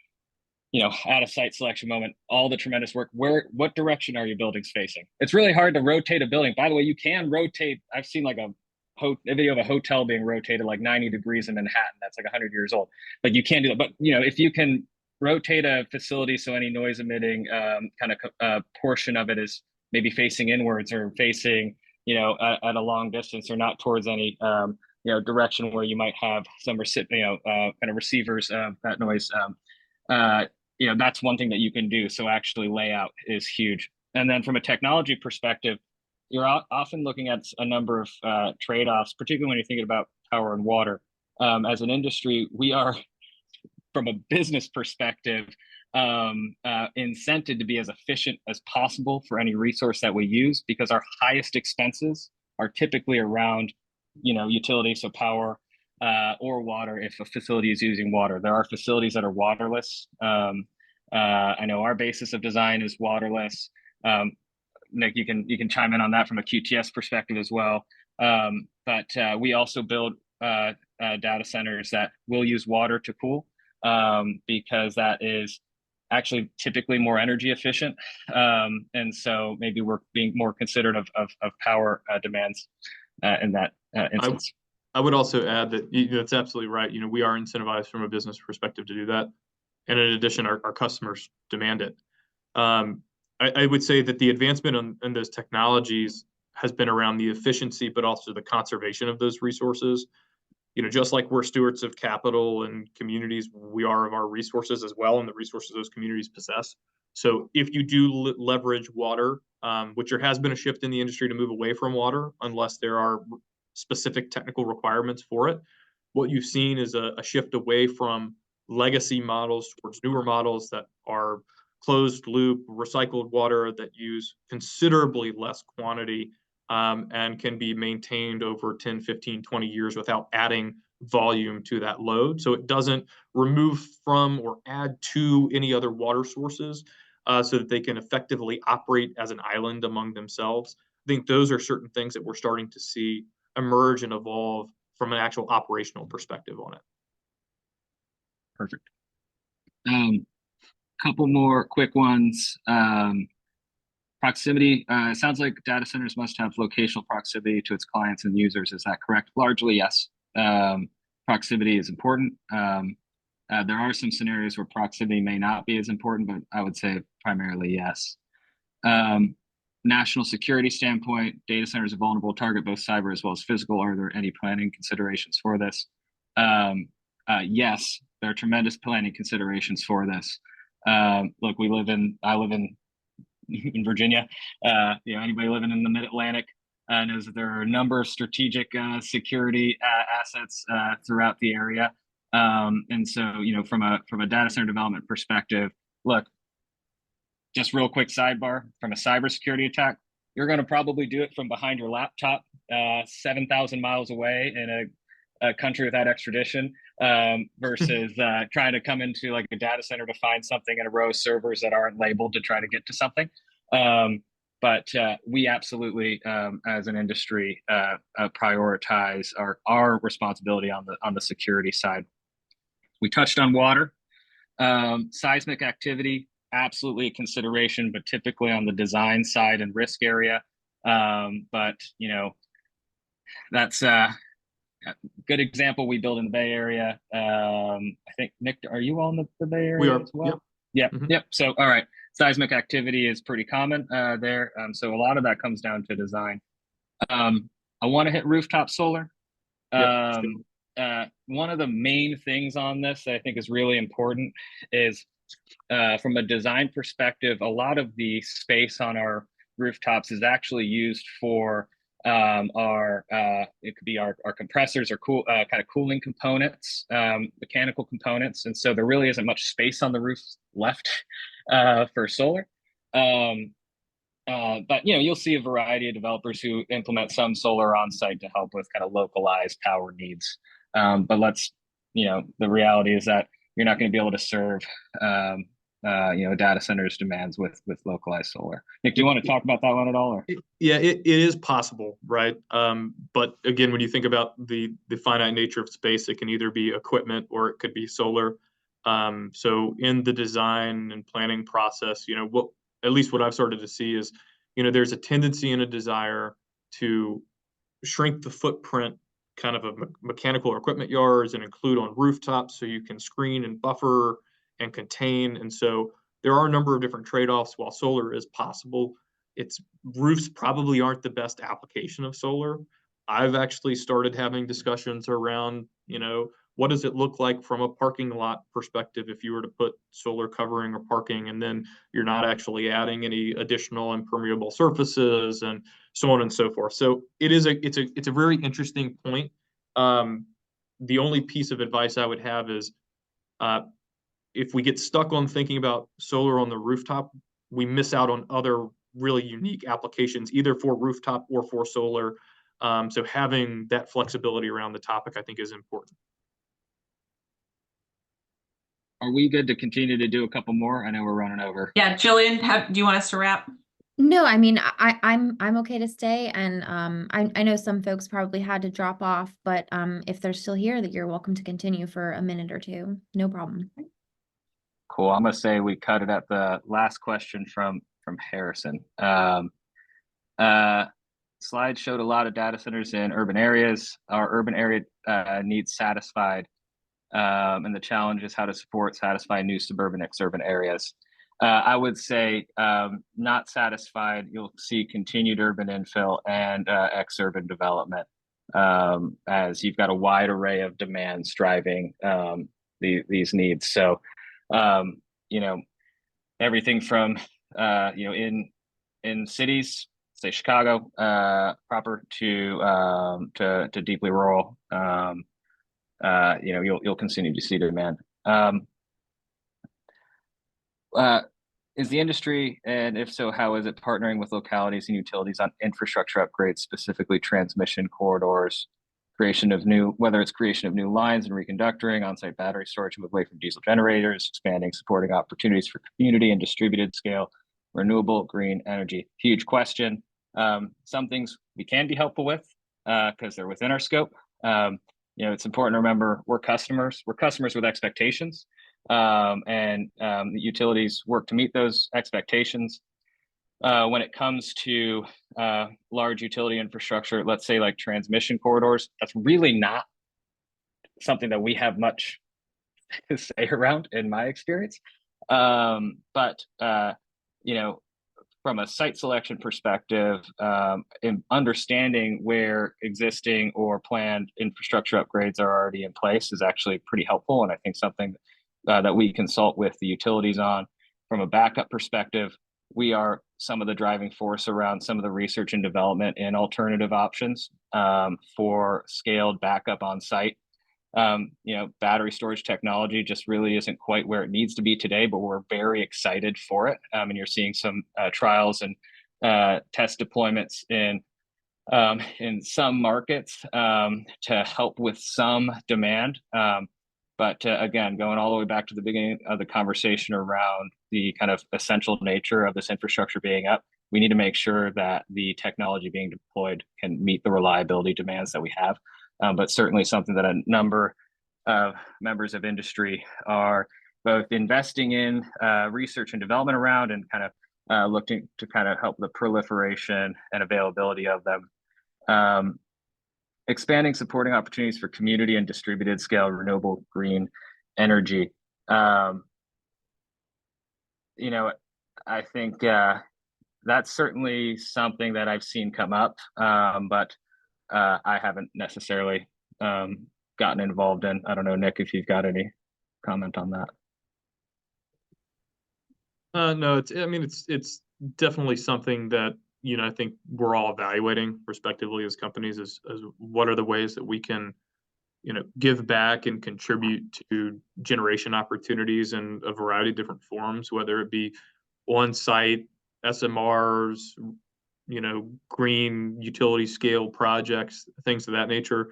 at a site selection moment, all the tremendous work. What direction are your buildings facing? It's really hard to rotate a building. By the way, you can rotate. I've seen like a video of a hotel being rotated like 90 degrees in Manhattan. That's like 100 years old. Like you can't do that. But if you can rotate a facility so any noise emitting kind of portion of it is maybe facing inwards or facing at a long distance, or not towards any direction where you might have some kind of receivers of that noise. That's one thing that you can do. So actually layout is huge. And then from a technology perspective, you're often looking at a number of trade-offs, particularly when you're thinking about power and water. As an industry, we are, from a business perspective, incented to be as efficient as possible for any resource that we use, because our highest expenses are typically around, utility, so power or water if a facility is using water. There are facilities that are waterless. I know our basis of design is waterless. Nick, you can chime in on that from a QTS perspective as well. But we also build data centers that will use water to cool, because that is actually typically more energy efficient. And so maybe we're being more considerate of power demands in that instance. I would also add that that's absolutely right. We are incentivized from a business perspective to do that. And in addition, our customers demand it. I would say that the advancement in those technologies has been around the efficiency, but also the conservation of those resources. Just like we're stewards of capital and communities, we are of our resources as well, and the resources those communities possess. So if you do leverage water, which there has been a shift in the industry to move away from water, unless there are specific technical requirements for it, what you've seen is a shift away from legacy models towards newer models that are closed loop, recycled water that use considerably less quantity and can be maintained over 10, 15, 20 years without adding volume to that load. So it doesn't remove from or add to any other water sources so that they can effectively operate as an island among themselves. I think those are certain things that we're starting to see emerge and evolve from an actual operational perspective on it. Perfect. Couple more quick ones. Proximity. It sounds like data centers must have locational proximity to its clients and users. Is that correct? Largely, yes. Proximity is important. There are some scenarios where proximity may not be as important, but I would say primarily yes. National security standpoint, data centers are vulnerable target, both cyber as well as physical. Are there any planning considerations for this? Yes, there are tremendous planning considerations for this. Look, I live in Virginia. Anybody living in the Mid-Atlantic knows that there are a number of strategic security assets throughout the area. And so, from a data center development perspective, look, just real quick sidebar, from a cybersecurity attack, you're going to probably do it from behind your laptop, 7,000 miles away in a country without extradition, versus trying to come into like a data center to find something in a row of servers that aren't labeled to try to get to something. But we absolutely, as an industry, prioritize our responsibility on the security side. We touched on water. Seismic activity, absolutely a consideration, but typically on the design side and risk area. But that's a good example we build in the Bay Area. I think, Nick, are you all in the Bay Area? We are. As well? Yep. Yep. So, all right. Seismic activity is pretty common there. So a lot of that comes down to design. I want to hit rooftop solar. One of the main things on this that I think is really important is from a design perspective, a lot of the space on our rooftops is actually used for it could be our compressors or kind of cooling components, mechanical components. And so there really isn't much space on the roof left for solar. But you'll see a variety of developers who implement some solar on site to help with kind of localized power needs. But the reality is that you're not going to be able to serve data centers demands with localized solar. Nick, do you want to talk about that one at all? Or? Yeah, it is possible, right? But again, when you think about the finite nature of space, it can either be equipment or it could be solar. So in the design and planning process, at least what I've started to see is, there's a tendency and a desire to shrink the footprint kind of mechanical or equipment yards and include on rooftops so you can screen and buffer and contain. And so there are a number of different trade-offs. While solar is possible, roofs probably aren't the best application of solar. I've actually started having discussions around, what does it look like from a parking lot perspective if you were to put solar covering or parking, and then you're not actually adding any additional impermeable surfaces and so on and so forth. So it's a very interesting point. The only piece of advice I would have is if we get stuck on thinking about solar on the rooftop, we miss out on other really unique applications, either for rooftop or for solar. So having that flexibility around the topic, I think, is important. Are we good to continue to do a couple more? I know we're running over. Yeah, Jillian, do you want us to wrap? No, I mean, I'm okay to stay, and I know some folks probably had to drop off, but if they're still here, that you're welcome to continue for a minute or two. No problem. Cool. I'm gonna say we cut it at the last question from Harrison. slide showed a lot of data centers in urban areas. Our urban area needs satisfied, and the challenge is how to satisfy new suburban exurban areas. I would say not satisfied. You'll see continued urban infill and exurban development, as you've got a wide array of demands driving these needs. So, you know, everything from you know, in cities, say Chicago proper, to deeply rural. You know, you'll continue to see demand. Is the industry, and if so, how is it partnering with localities and utilities on infrastructure upgrades, specifically transmission corridors, whether it's creation of new lines and reconductoring, on-site battery storage, move away from diesel generators, expanding supporting opportunities for community and distributed scale, renewable green energy? Huge question. Some things we can be helpful with because they're within our scope. You know, it's important to remember we're customers with expectations. And the utilities work to meet those expectations. When it comes to large utility infrastructure, let's say like transmission corridors, that's really not something that we have much to say around in my experience. But you know, from a site selection perspective, in understanding where existing or planned infrastructure upgrades are already in place is actually pretty helpful, and I think something that we consult with the utilities on. From a backup perspective, we are some of the driving force around some of the research and development in alternative options for scaled backup on site. You know, battery storage technology just really isn't quite where it needs to be today, but we're very excited for it. And you're seeing some trials and test deployments in some markets to help with some demand. But again, going all the way back to the beginning of the conversation around the kind of essential nature of this infrastructure being up, we need to make sure that the technology being deployed can meet the reliability demands that we have. But certainly something that a number of members of industry are both investing in research and development around, and kind of looking to kind of help the proliferation and availability of them. Expanding supporting opportunities for community and distributed scale renewable green energy. You know, I think that's certainly something that I've seen come up, but I haven't necessarily gotten involved in. I don't know, Nick, if you've got any comment on that. No, it's definitely something that, you know, I think we're all evaluating respectively as companies as what are the ways that we can, you know, give back and contribute to generation opportunities in a variety of different forms, whether it be on-site SMRs, you know, green utility scale projects, things of that nature.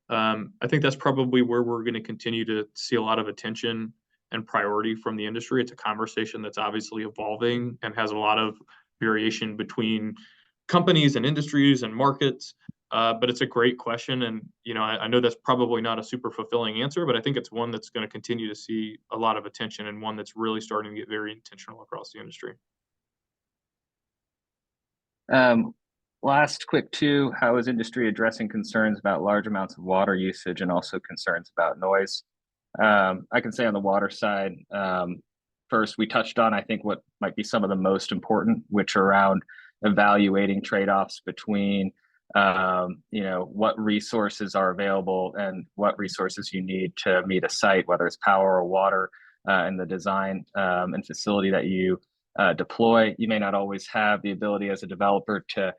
I think that's probably where we're going to continue to see a lot of attention and priority from the industry. It's a conversation that's obviously evolving and has a lot of variation between companies and industries and markets. But it's a great question. And, you know, I know that's probably not a super fulfilling answer, but I think it's one that's going to continue to see a lot of attention, and one that's really starting to get very intentional across the industry. Last quick two, how is industry addressing concerns about large amounts of water usage and also concerns about noise? I can say on the water side, first, we touched on, I think, what might be some of the most important, which are around evaluating trade-offs between, you know, what resources are available and what resources you need to meet a site, whether it's power or water, and the design and facility that you deploy. You may not always have the ability as a developer to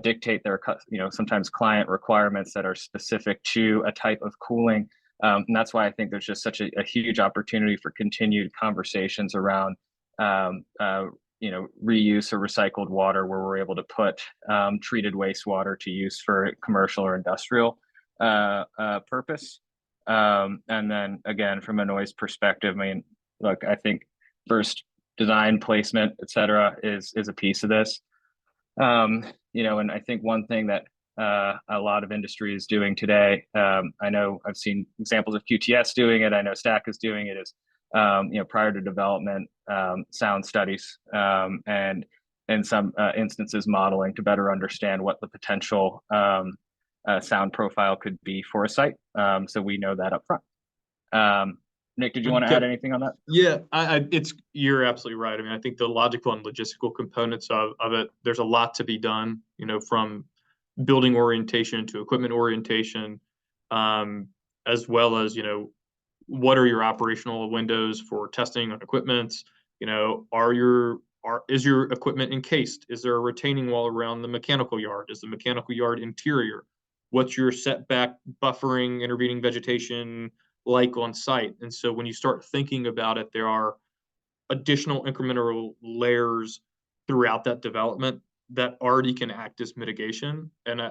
dictate their, you know, sometimes client requirements that are specific to a type of cooling. And that's why I think there's just such a huge opportunity for continued conversations around, you know, reuse or recycled water, where we're able to put treated wastewater to use for commercial or industrial purpose. And then again, from a noise perspective, I mean, look, I think first design, placement, et cetera, is a piece of this. You know, and I think one thing that a lot of industry is doing today, I know I've seen examples of QTS doing it, I know Stack is doing it, is you know, prior to development, sound studies, and in some instances, modeling to better understand what the potential sound profile could be for a site. So we know that up front. Nick, did you want to add anything on that? Yeah, you're absolutely right. I mean, I think the logical and logistical components of it, there's a lot to be done, from building orientation to equipment orientation, as well as, what are your operational windows for testing on equipment? Is your equipment encased? Is there a retaining wall around the mechanical yard? Is the mechanical yard interior? What's your setback, buffering, intervening vegetation like on site? And so when you start thinking about it, there are additional incremental layers throughout that development that already can act as mitigation. And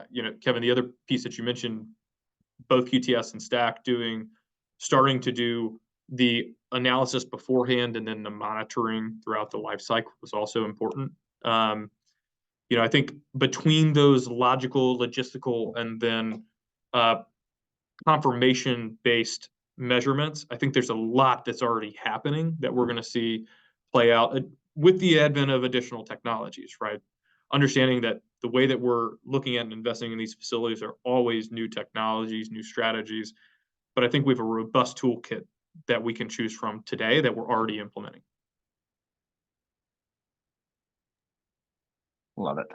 Kevin, the other piece that you mentioned, both QTS and Stack starting to do the analysis beforehand and then the monitoring throughout the life cycle was also important. I think between those logical, logistical, and then confirmation-based measurements, I think there's a lot that's already happening that we're going to see play out with the advent of additional technologies, right? Understanding that the way that we're looking at and investing in these facilities are always new technologies, new strategies, but I think we have a robust toolkit that we can choose from today that we're already implementing. Love it.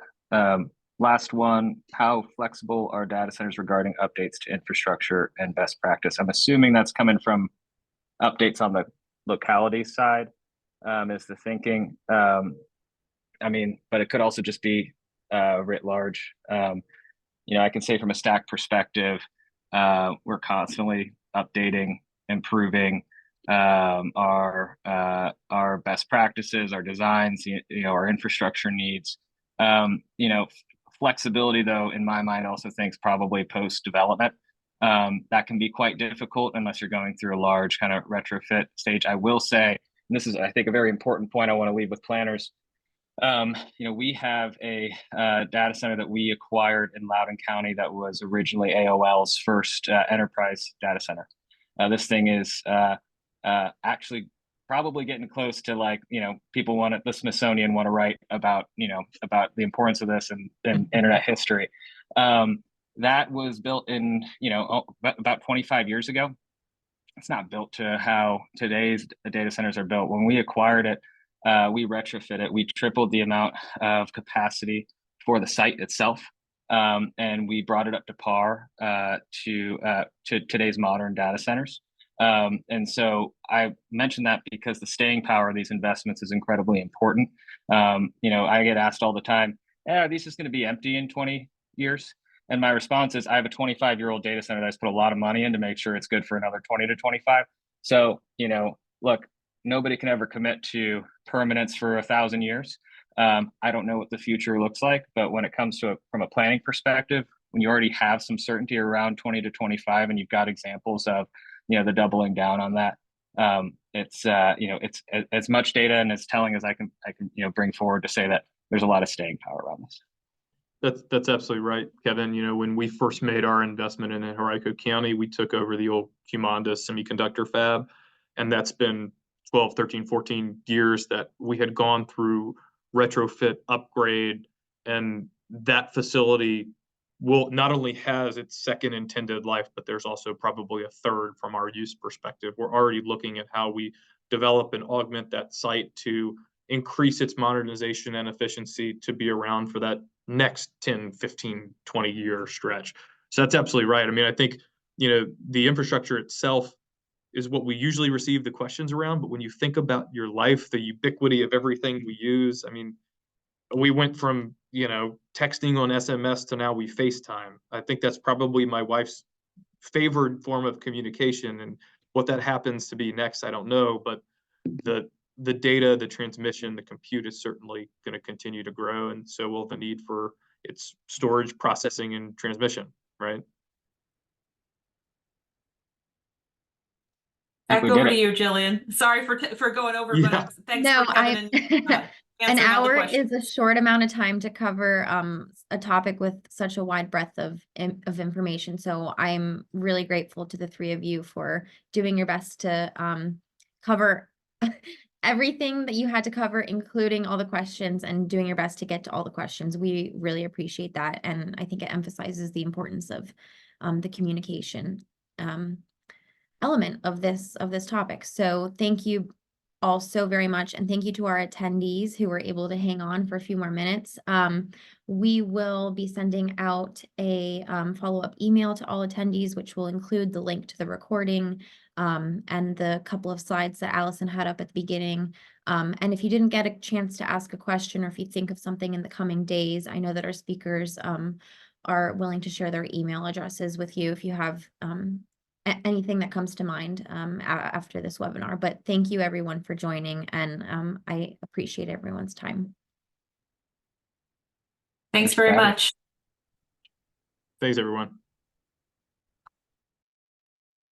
Last one, how flexible are data centers regarding updates to infrastructure and best practice? I'm assuming that's coming from updates on the locality side, is the thinking. I mean, but it could also just be writ large. I can say from a Stack perspective, we're constantly updating, improving our best practices, our designs, our infrastructure needs. Flexibility, though, in my mind, also thinks probably post-development. That can be quite difficult unless you're going through a large kind of retrofit stage. I will say, and this is, I think, a very important point I want to leave with planners. We have a data center that we acquired in Loudoun County that was originally AOL's first enterprise data center. This thing is actually probably getting close to people the Smithsonian want to write about the importance of this and internet history. That was built in about 25 years ago. It's not built to how today's data centers are built. When we acquired it, we retrofit it. We tripled the amount of capacity for the site itself, and we brought it up to par to today's modern data centers. And so I mentioned that because the staying power of these investments is incredibly important. I get asked all the time, are these just going to be empty in 20 years? And my response is, I have a 25-year-old data center that I put a lot of money in to make sure it's good for another 20 to 25. So, look, nobody can ever commit to permanence for 1,000 years. I don't know what the future looks like, but when it comes to from a planning perspective, when you already have some certainty around 20 to 25, and you've got examples of, the doubling down on that, it's as much data and as telling as I can bring forward to say that there's a lot of staying power around this. That's absolutely right, Kevin. When we first made our investment in Henrico County, we took over the old Humanda semiconductor fab, and that's been 12, 13, 14 years that we had gone through retrofit, upgrade, and that facility will not only has its second intended life, but there's also probably a third from our use perspective. We're already looking at how we develop and augment that site to increase its modernization and efficiency to be around for that next 10, 15, 20-year stretch. So that's absolutely right. I mean, I think, the infrastructure itself is what we usually receive the questions around. But when you think about your life, the ubiquity of everything we use, I mean, we went from, texting on SMS to now we FaceTime. I think that's probably my wife's favored form of communication, and what that happens to be next, I don't know, but the data, the transmission, the compute is certainly going to continue to grow, and so will the need for its storage, processing, and transmission, right? Back over to you, Jillian. Sorry for going over, but thanks for Kevin an hour is a short amount of time to cover a topic with such a wide breadth of information. So I'm really grateful to the three of you for doing your best to cover everything that you had to cover, including all the questions and doing your best to get to all the questions. We really appreciate that. And I think it emphasizes the importance of the communication element of this topic. So thank you all so very much. And thank you to our attendees who were able to hang on for a few more minutes. We will be sending out a follow-up email to all attendees, which will include the link to the recording and the couple of slides that Allison had up at the beginning. And if you didn't get a chance to ask a question, or if you think of something in the coming days, I know that our speakers are willing to share their email addresses with you if you have anything that comes to mind after this webinar. But thank you everyone for joining, and I appreciate everyone's time. Thanks very for having us. much. Thanks, everyone.